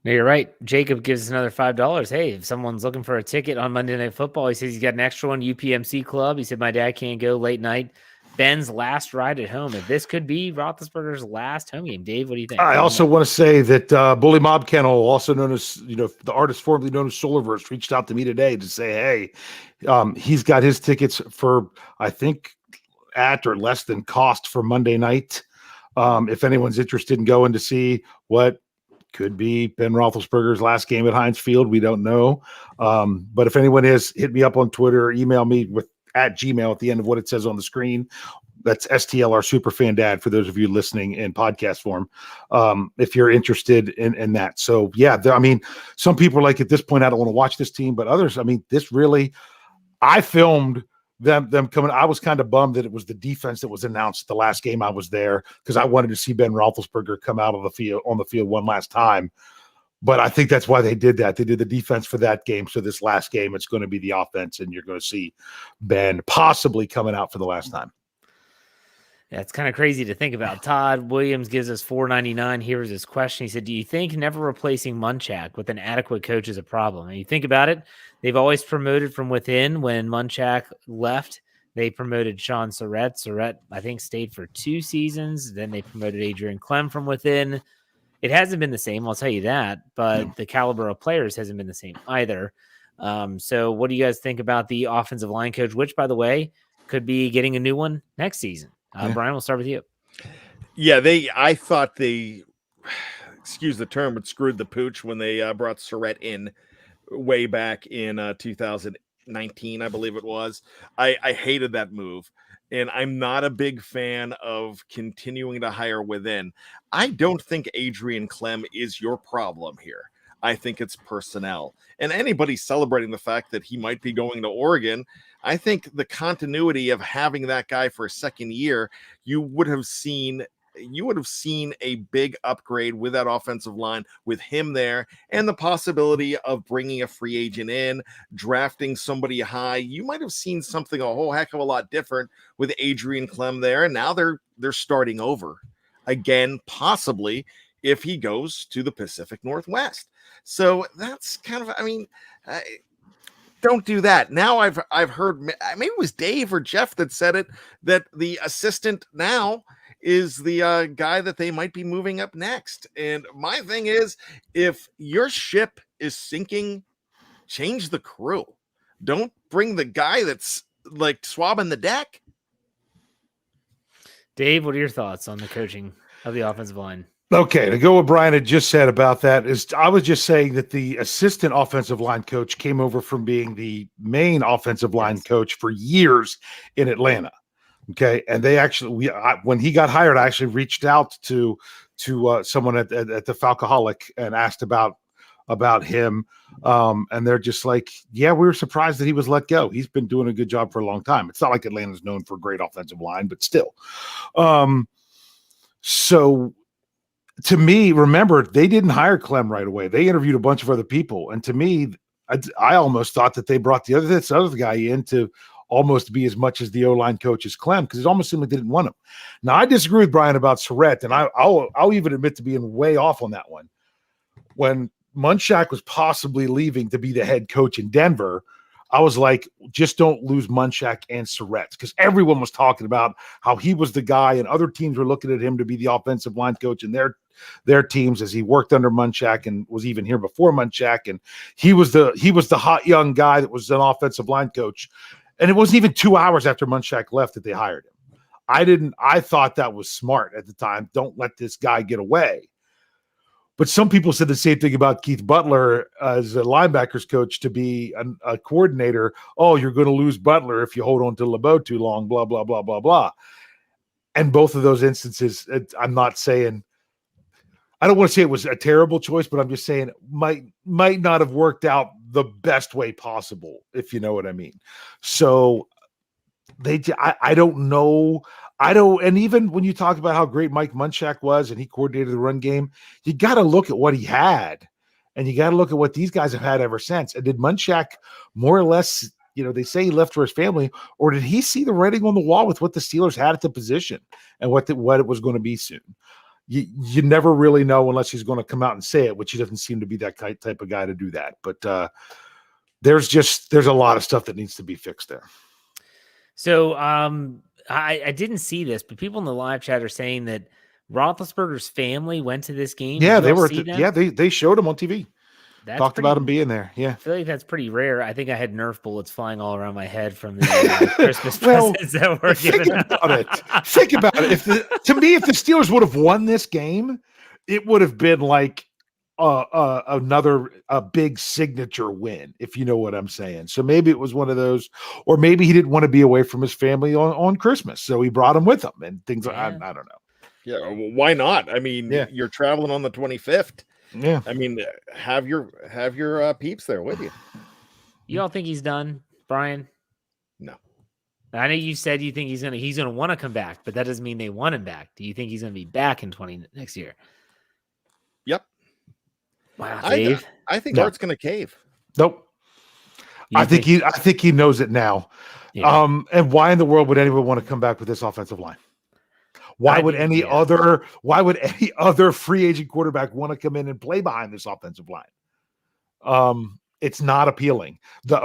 Speaker 1: No, you're right. Jacob gives us another $5. Hey, if someone's looking for a ticket on Monday Night Football, he says he's got an extra one, UPMC Club. He said, my dad can't go late night. Ben's last ride at home. If this could be Roethlisberger's last home game. Dave, what do you think?
Speaker 2: I also want to say that Bully Mob Kennel, also known as, the artist formerly known as Solarverse, reached out to me today to say, hey, he's got his tickets for, I think, at or less than cost for Monday night. If anyone's interested in going to see what could be Ben Roethlisberger's last game at Heinz Field, we don't know. But if anyone is, hit me up on Twitter, or email me with @Gmail at the end of what it says on the screen. That's STLR Superfan Dad for those of you listening in podcast form. If you're interested in that. So yeah, I mean, some people are like, at this point, I don't want to watch this team, but others, I mean, this really, I filmed them coming. I was kind of bummed that it was the defense that was announced the last game I was there, because I wanted to see Ben Roethlisberger come out of the field on the field one last time. But I think that's why they did that. They did the defense for that game. So this last game, it's going to be the offense, and you're going to see Ben possibly coming out for the last time.
Speaker 1: Yeah, it's kind of crazy to think about. Todd Williams gives us $4.99. Here's his question. He said, do you think never replacing Munchak with an adequate coach is a problem? And you think about it, they've always promoted from within. When Munchak left, they promoted Sean Surratt. Surratt, I think, stayed for 2 seasons. Then they promoted Adrian Clem from within. It hasn't been the same, I'll tell you that, but the caliber of players hasn't been the same either. So what do you guys think about the offensive line coach, which, by the way, could be getting a new one next season? Bryan, we'll start with you.
Speaker 3: Yeah, I thought they, excuse the term, but screwed the pooch when they brought Surratt in way back in 2019, I believe it was. I hated that move. And I'm not a big fan of continuing to hire within. I don't think Adrian Clem is your problem here. I think it's personnel. And anybody celebrating the fact that he might be going to Oregon, I think the continuity of having that guy for a second year, you would have seen a big upgrade with that offensive line with him there, and the possibility of bringing a free agent in, drafting somebody high. You might have seen something a whole heck of a lot different with Adrian Clem there. And now they're starting over again, possibly if he goes to the Pacific Northwest. So that's kind of, I mean, don't do that. Now I've heard, maybe it was Dave or Jeff that said it, that the assistant now is the guy that they might be moving up next. And my thing is, if your ship is sinking, change the crew. Don't bring the guy that's like swabbing the deck.
Speaker 1: Dave, what are your thoughts on the coaching of the offensive line?
Speaker 2: Okay, to go what Bryan had just said about that is, I was just saying that the assistant offensive line coach came over from being the main offensive line coach for years in Atlanta. Okay, and they actually, when he got hired, I actually reached out to someone at the Falcoholic and asked about him, and they're just like, yeah, we were surprised that he was let go. He's been doing a good job for a long time. It's not like Atlanta's known for a great offensive line, but still. So to me, remember, they didn't hire Clem right away. They interviewed a bunch of other people, and to me, I almost thought that they brought this other guy in to almost be as much as the O-line coach as Clem, because it almost seemed like they didn't want him. Now, I disagree with Bryan about Surratt, and I'll even admit to being way off on that one. When Munchak was possibly leaving to be the head coach in Denver, I was like, just don't lose Munchak and Surratt, because everyone was talking about how he was the guy, and other teams were looking at him to be the offensive line coach in their teams, as he worked under Munchak and was even here before Munchak, and he was the hot young guy that was an offensive line coach. And it wasn't even 2 hours after Munchak left that they hired him. I thought that was smart at the time. Don't let this guy get away. But some people said the same thing about Keith Butler as a linebackers coach to be a coordinator. Oh, you're going to lose Butler if you hold on to LeBeau too long, blah, blah, blah, blah, blah. And both of those instances, I'm not saying, I don't want to say it was a terrible choice, but I'm just saying it might not have worked out the best way possible, if you know what I mean. So I don't know. And even when you talk about how great Mike Munchak was and he coordinated the run game, you got to look at what he had, and you got to look at what these guys have had ever since. And did Munchak more or less, they say he left for his family, or did he see the writing on the wall with what the Steelers had at the position and what it was going to be soon? You never really know unless he's going to come out and say it, which he doesn't seem to be that type of guy to do that. But there's a lot of stuff that needs to be fixed there.
Speaker 1: So I didn't see this, but people in the live chat are saying that Roethlisberger's family went to this game.
Speaker 2: Yeah, they were. They showed him on TV. Talked about him being there. Yeah,
Speaker 1: I feel like that's pretty rare. I think I had Nerf bullets flying all around my head from the Christmas presents that were given.
Speaker 2: Think about it. If the Steelers would have won this game, it would have been like another big signature win, if you know what I'm saying. So maybe it was one of those, or maybe he didn't want to be away from his family on Christmas, so he brought him with him and things. I don't know.
Speaker 3: Yeah, well, why not? I mean, you're traveling on the 25th.
Speaker 2: Yeah,
Speaker 3: I mean, have your peeps there with you.
Speaker 1: You all think he's done, Bryan?
Speaker 3: No.
Speaker 1: I know you said you think he's gonna want to come back, but that doesn't mean they want him back. Do you think he's gonna be back in next year?
Speaker 3: Yep.
Speaker 1: Wow, Dave.
Speaker 3: I think Art's gonna cave.
Speaker 2: Nope. I think he knows it now.
Speaker 1: Yeah.
Speaker 2: And why in the world would anyone want to come back with this offensive line? Why would any other free agent quarterback want to come in and play behind this offensive line? It's not appealing. The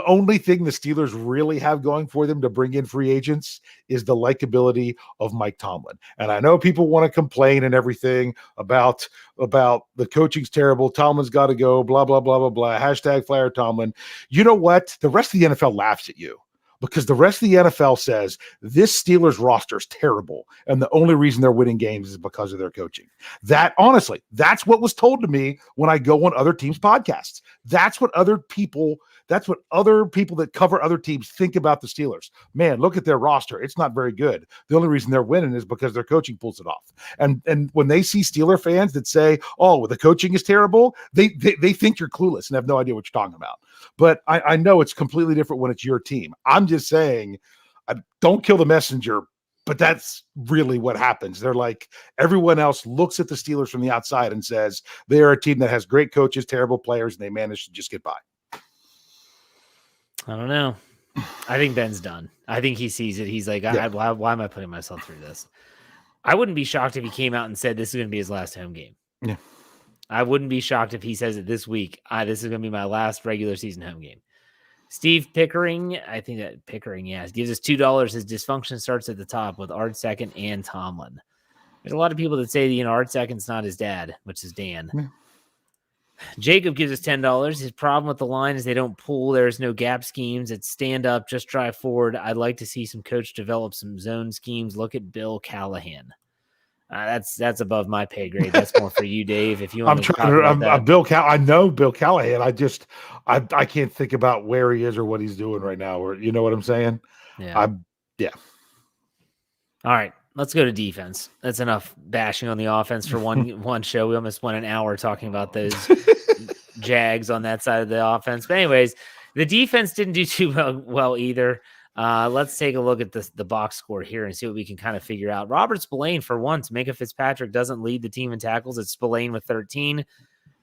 Speaker 2: only thing the Steelers really have going for them to bring in free agents is the likability of Mike Tomlin. And I know people want to complain and everything about the coaching's terrible. Tomlin's got to go, blah, blah, blah, blah, blah. Hashtag fire Tomlin. You know what? The rest of the NFL laughs at you. Because the rest of the NFL says this Steelers roster is terrible, and the only reason they're winning games is because of their coaching. Honestly, that's what was told to me when I go on other teams' podcasts. That's what other people that cover other teams think about the Steelers. Man, look at their roster; it's not very good. The only reason they're winning is because their coaching pulls it off. And when they see Steeler fans that say, "Oh, well, the coaching is terrible," they think you're clueless and have no idea what you're talking about. But I know it's completely different when it's your team. I'm just saying, don't kill the messenger, but that's really what happens. They're like, everyone else looks at the Steelers from the outside and says they are a team that has great coaches, terrible players, and they manage to just get by.
Speaker 1: I don't know. I think Ben's done. I think he sees it. He's like, why am I putting myself through this? I wouldn't be shocked if he came out and said this is going to be his last home game.
Speaker 2: Yeah.
Speaker 1: I wouldn't be shocked if he says it this week. This is going to be my last regular season home game. Steve Pickering, I think that Pickering, gives us $2. His dysfunction starts at the top with Art Second and Tomlin. There's a lot of people that say, Art Second's not his dad, which is Dan. Yeah. Jacob gives us $10. His problem with the line is they don't pull. There's no gap schemes. It's stand up, just drive forward. I'd like to see some coach develop some zone schemes. Look at Bill Callahan. That's above my pay grade. That's more for you, Dave. If you want
Speaker 2: I know Bill Callahan. I can't think about where he is or what he's doing right now. Or you know what I'm saying?
Speaker 1: Yeah. All right, let's go to defense. That's enough bashing on the offense for one show. We almost went an hour talking about those Jags on that side of the offense. But anyways, the defense didn't do too well either. Let's take a look at the box score here and see what we can kind of figure out. Robert Spillane, for once, Minkah Fitzpatrick doesn't lead the team in tackles. It's Spillane with 13.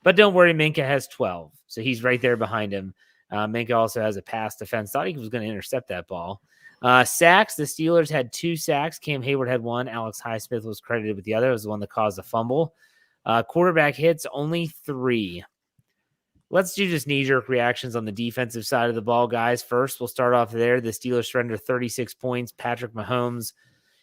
Speaker 1: But don't worry, Minkah has 12. So he's right there behind him. Minkah also has a pass defense. Thought he was going to intercept that ball. Sacks, the Steelers had 2 sacks. Cam Hayward had 1. Alex Highsmith was credited with the other. It was the one that caused the fumble. Quarterback hits, only 3. Let's do just knee-jerk reactions on the defensive side of the ball, guys. First, we'll start off there. The Steelers surrender 36 points. Patrick Mahomes,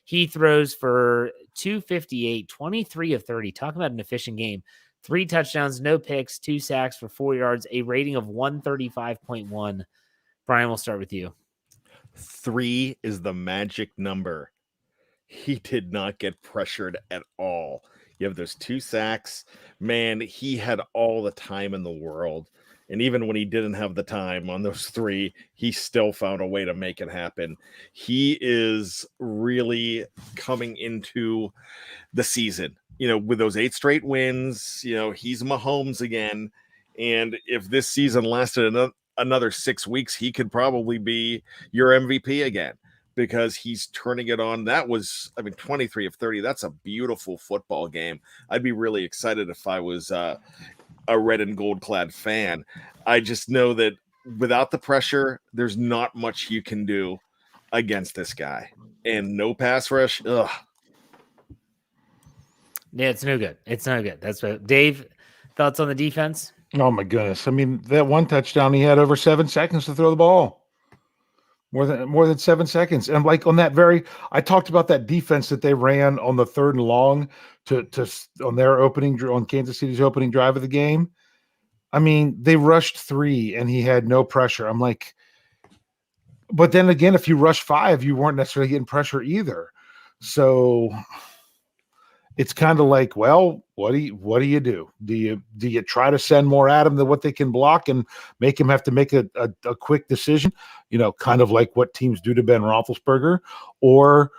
Speaker 1: he throws for 258, 23 of 30. Talk about an efficient game. 3 touchdowns, no picks, 2 sacks for 4 yards, a rating of 135.1. Bryan, we'll start with you.
Speaker 3: 3 is the magic number. he did not get pressured at all. You have those 2 sacks. Man, he had all the time in the world. And even when he didn't have the time on those 3, he still found a way to make it happen. He is really coming into the season, with those 8 straight wins. He's Mahomes again. And if this season lasted another 6 weeks, he could probably be your MVP again, because he's turning it on. That was, 23 of 30. That's a beautiful football game. I'd be really excited if I was a red and gold clad fan. I just know that without the pressure, there's not much you can do against this guy. And no pass rush. Ugh.
Speaker 1: Yeah, it's no good. It's no good. That's what Dave, thoughts on the defense?
Speaker 2: Oh my goodness. That one touchdown, he had over 7 seconds to throw the ball. More than 7 seconds. And like on that I talked about that defense that they ran on the 3rd and long on Kansas City's opening drive of the game. They rushed 3 and he had no pressure. I'm like, but then again, if you rush 5, you weren't necessarily getting pressure either. So it's kind of like, well, what do you do? Do you try to send more at them than what they can block and make him have to make a quick decision, kind of like what teams do to Ben Roethlisberger, or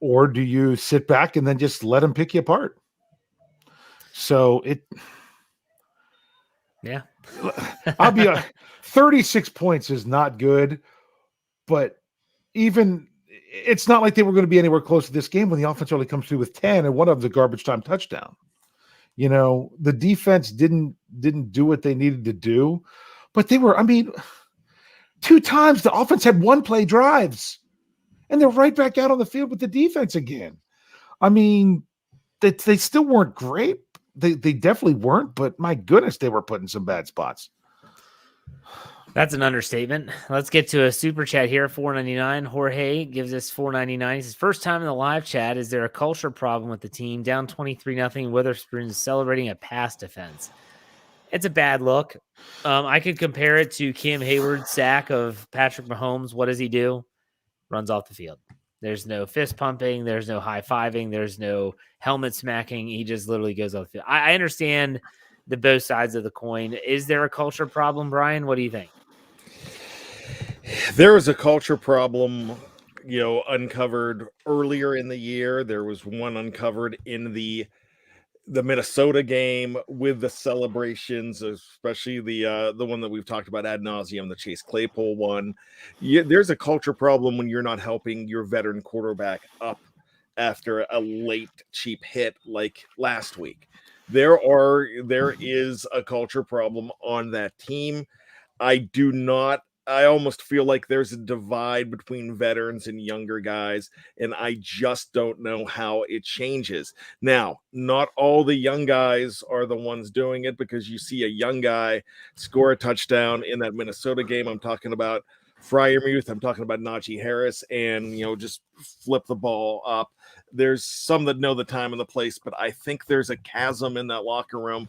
Speaker 2: or do you sit back and then just let him pick you apart? So I'll be 36 points is not good, but even it's not like they were going to be anywhere close to this game when the offense only comes through with 10 and one of the garbage time touchdown. The defense didn't do what they needed to do, but they were, 2 times the offense had 1-play drives and they're right back out on the field with the defense again. They still weren't great. They definitely weren't, but my goodness, they were put in some bad spots.
Speaker 1: That's an understatement. Let's get to a super chat here. $4.99. Jorge gives us $4.99. He says, first time in the live chat. Is there a culture problem with the team? Down 23-0. Witherspoon is celebrating a pass defense. It's a bad look. I could compare it to Cam Hayward's sack of Patrick Mahomes. What does he do? Runs off the field. There's no fist pumping. There's no high fiving. There's no helmet smacking. He just literally goes off the field. I understand the both sides of the coin. Is there a culture problem, Bryan? What do you think?
Speaker 3: There was a culture problem, uncovered earlier in the year. There was one uncovered in the Minnesota game with the celebrations, especially the one that we've talked about ad nauseum, the Chase Claypool one. There's a culture problem when you're not helping your veteran quarterback up after a late cheap hit like last week. There is a culture problem on that team. I almost feel like there's a divide between veterans and younger guys, and I just don't know how it changes. Now, not all the young guys are the ones doing it, because you see a young guy score a touchdown in that Minnesota game. I'm talking about Freiermuth. I'm talking about Najee Harris, and, just flip the ball up. There's some that know the time and the place, but I think there's a chasm in that locker room.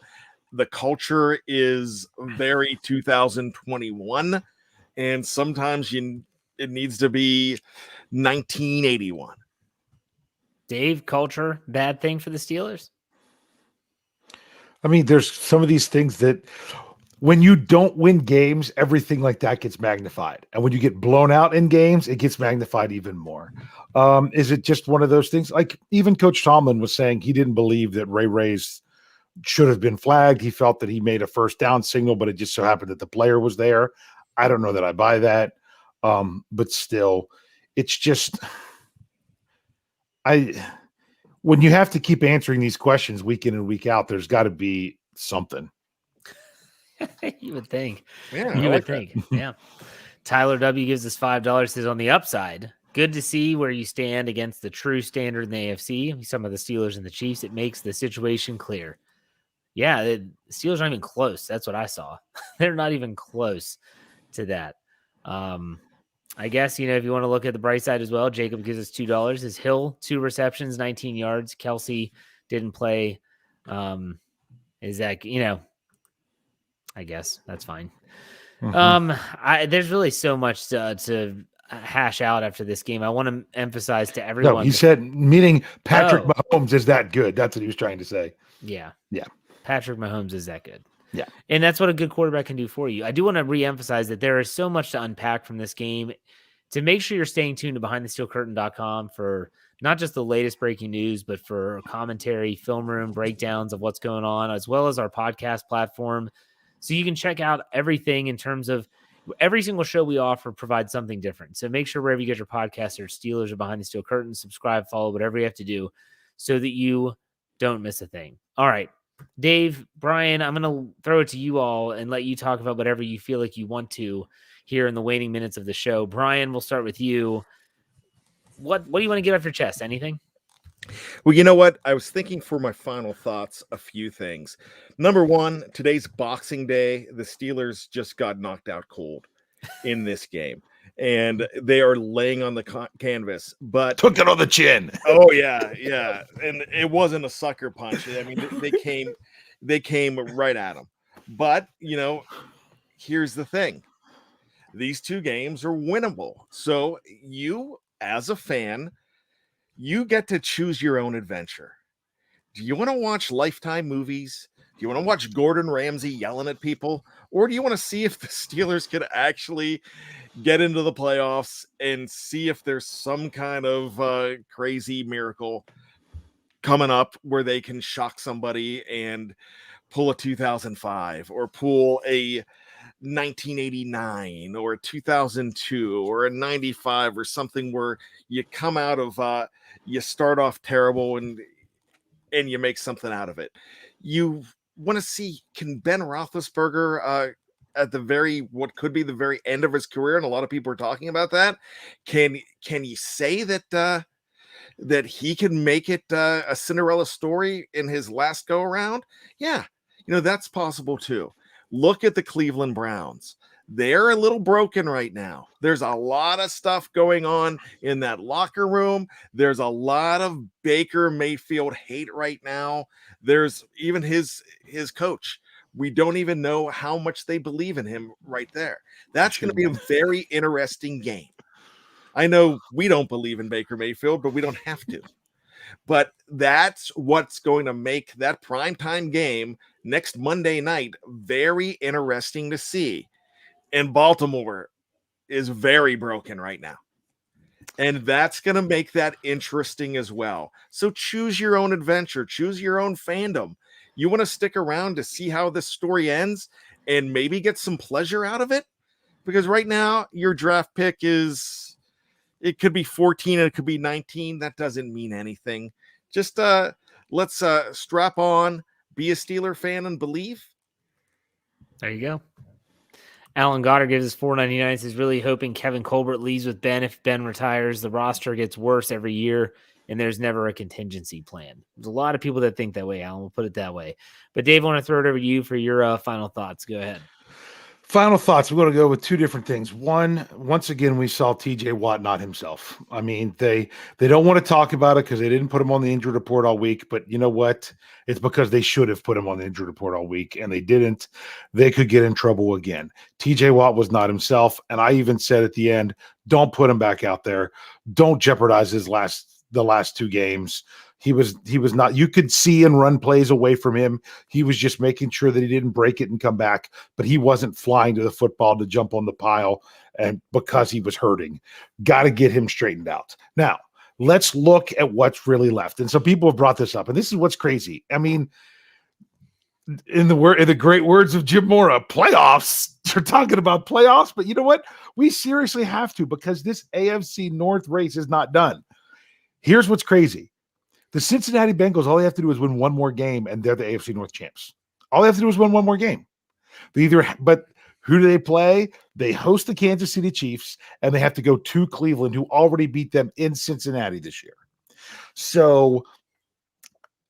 Speaker 3: The culture is very 2021. And sometimes it needs to be 1981.
Speaker 1: Dave, culture, bad thing for the Steelers?
Speaker 2: There's some of these things that when you don't win games, everything like that gets magnified. And when you get blown out in games, it gets magnified even more. Is it just one of those things? Like even Coach Tomlin was saying he didn't believe that Ray's should have been flagged. He felt that he made a first down signal, but it just so happened that the player was there. I don't know that I buy that. But still, it's just when you have to keep answering these questions week in and week out, there's got to be something.
Speaker 1: You would think.
Speaker 3: Yeah,
Speaker 1: you would think. Yeah. Tyler W gives us $5. Says, on the upside, good to see where you stand against the true standard in the AFC. Some of the Steelers and the Chiefs. It makes the situation clear. Yeah, the Steelers aren't even close. That's what I saw. They're not even close to that. I guess, if you want to look at the bright side as well, Jacob gives us $2. Is Hill 2 receptions, 19 yards. Kelsey didn't play. Is that, I guess that's fine. Mm-hmm. There's really so much to hash out after this game. I want to emphasize to everyone.
Speaker 2: No, he said, meaning Patrick
Speaker 1: Oh.
Speaker 2: Mahomes is that good. That's what he was trying to say.
Speaker 1: Yeah.
Speaker 2: Yeah.
Speaker 1: Patrick Mahomes is that good.
Speaker 2: Yeah.
Speaker 1: And that's what a good quarterback can do for you. I do want to reemphasize that there is so much to unpack from this game. To make sure you're staying tuned to BehindTheSteelCurtain.com for not just the latest breaking news, but for commentary, film room breakdowns of what's going on, as well as our podcast platform. So you can check out everything in terms of every single show we offer provides something different. So make sure wherever you get your podcasts or Steelers or Behind the Steel Curtain, subscribe, follow, whatever you have to do so that you don't miss a thing. All right, Dave, Bryan, I'm going to throw it to you all and let you talk about whatever you feel like you want to here in the waning minutes of the show. Bryan, we'll start with you. What do you want to get off your chest? Anything?
Speaker 3: Well, you know what? I was thinking for my final thoughts, a few things. Number one, today's Boxing Day. The Steelers just got knocked out cold in this game, and they are laying on the canvas. But
Speaker 2: Took it on the chin.
Speaker 3: oh yeah, and it wasn't a sucker punch. I mean, they came right at them. But here's the thing: these two games are winnable. So you, as a fan, you get to choose your own adventure. Do you want to watch Lifetime movies? Do you want to watch Gordon Ramsay yelling at people? Or do you want to see if the Steelers could actually get into the playoffs and see if there's some kind of crazy miracle coming up where they can shock somebody and pull a 2005 or pull a 1989 or a 2002 or a 95 or something where you come out of you start off terrible and you make something out of it. You want to see, can Ben Roethlisberger at what could be the very end of his career, and a lot of people are talking about that, can you say that that he can make it a Cinderella story in his last go around? Yeah, that's possible too. Look at the Cleveland Browns. They're a little broken right now. There's a lot of stuff going on in that locker room. There's a lot of Baker Mayfield hate right now. There's even his coach. We don't even know how much they believe in him right there. That's going to be a very interesting game. I know we don't believe in Baker Mayfield, but we don't have to. But that's what's going to make that primetime game next Monday night very interesting to see. And Baltimore is very broken right now. And that's going to make that interesting as well. So choose your own adventure. Choose your own fandom. You want to stick around to see how this story ends and maybe get some pleasure out of it? Because right now, your draft pick it could be 14 and it could be 19. That doesn't mean anything. Just let's strap on, be a Steeler fan, and believe.
Speaker 1: There you go. Alan Goddard gives us $4.99. He's really hoping Kevin Colbert leaves with Ben. If Ben retires, the roster gets worse every year, and there's never a contingency plan. There's a lot of people that think that way, Alan. We'll put it that way. But Dave, I want to throw it over to you for your final thoughts. Go ahead.
Speaker 2: Final thoughts. We're going to go with two different things. One, once again, we saw TJ Watt not himself. I mean, they don't want to talk about it because they didn't put him on the injured report all week. But you know what? It's because they should have put him on the injured report all week, and they didn't. They could get in trouble again. TJ Watt was not himself, and I even said at the end, don't put him back out there. Don't jeopardize the last two games. He was not, you could see and run plays away from him. He was just making sure that he didn't break it and come back, but he wasn't flying to the football to jump on the pile, and because he was hurting. Got to get him straightened out. Now, let's look at what's really left. And so people have brought this up, and this is what's crazy. I mean, in the great words of Jim Mora, playoffs. They're talking about playoffs, but you know what? We seriously have to, because this AFC North race is not done. Here's what's crazy. The Cincinnati Bengals, all they have to do is win one more game, and they're the AFC North champs. All they have to do is win one more game. But who do they play? They host the Kansas City Chiefs, and they have to go to Cleveland, who already beat them in Cincinnati this year. So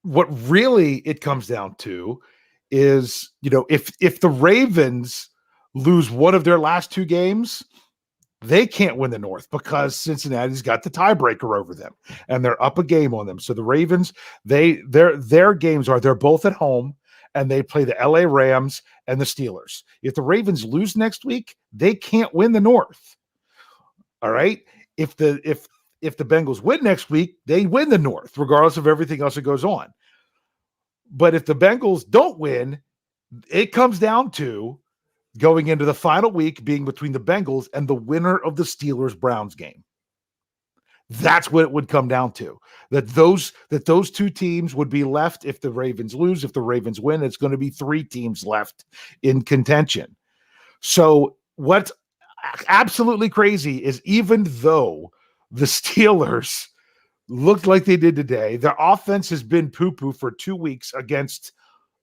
Speaker 2: what really it comes down to is, if the Ravens lose one of their last two games, they can't win the North because Cincinnati's got the tiebreaker over them, and they're up a game on them. So the Ravens, their games they're both at home, and they play the LA Rams and the Steelers. If the Ravens lose next week, they can't win the North. All right. If the Bengals win next week, they win the North, regardless of everything else that goes on. But if the Bengals don't win, it comes down to going into the final week being between the Bengals and the winner of the Steelers-Browns game. That's what it would come down to. That those two teams would be left if the Ravens lose. If the Ravens win, it's going to be 3 teams left in contention. So what's absolutely crazy is even though the Steelers looked like they did today, their offense has been poo-poo for 2 weeks against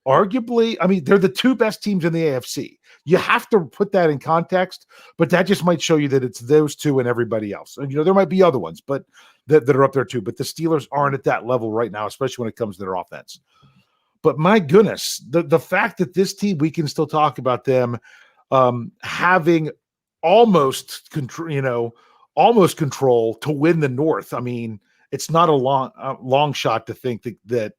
Speaker 2: arguably, I mean, they're the 2 best teams in the AFC. You have to put that in context, but that just might show you that it's those 2 and everybody else. And, there might be other ones, but that are up there too. But the Steelers aren't at that level right now, especially when it comes to their offense. But my goodness, the fact that this team, we can still talk about them having almost control to win the North. I mean, it's not a long shot to think that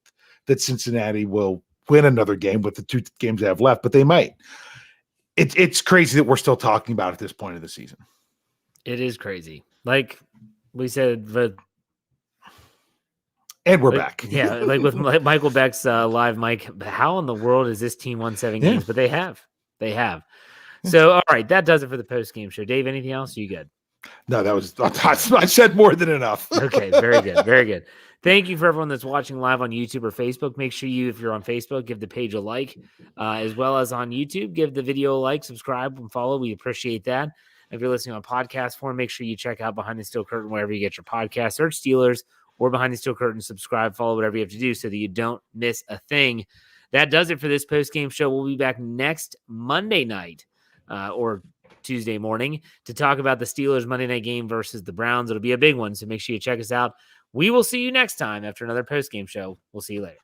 Speaker 2: Cincinnati will win another game with the 2 games they have left, but they might. It's crazy that we're still talking about it at this point of the season.
Speaker 1: It is crazy. Like we said,
Speaker 2: and we're back.
Speaker 1: Yeah, like with Michael Beck's live mic, how in the world has this team won 7 games? But they have. So, all right, that does it for the post-game show. Dave, anything else? Are you good?
Speaker 2: No, I said more than enough.
Speaker 1: Okay, very good. Very good. Thank you for everyone that's watching live on YouTube or Facebook. Make sure if you're on Facebook, give the page a like, as well as on YouTube, give the video a like, subscribe, and follow. We appreciate that. If you're listening on podcast form, make sure you check out Behind the Steel Curtain wherever you get your podcast. Search Steelers or Behind the Steel Curtain, subscribe, follow, whatever you have to do so that you don't miss a thing. That does it for this post-game show. We'll be back next Monday night or Tuesday morning to talk about the Steelers Monday night game versus the Browns. It'll be a big one, so make sure you check us out. We will see you next time after another post-game show. We'll see you later.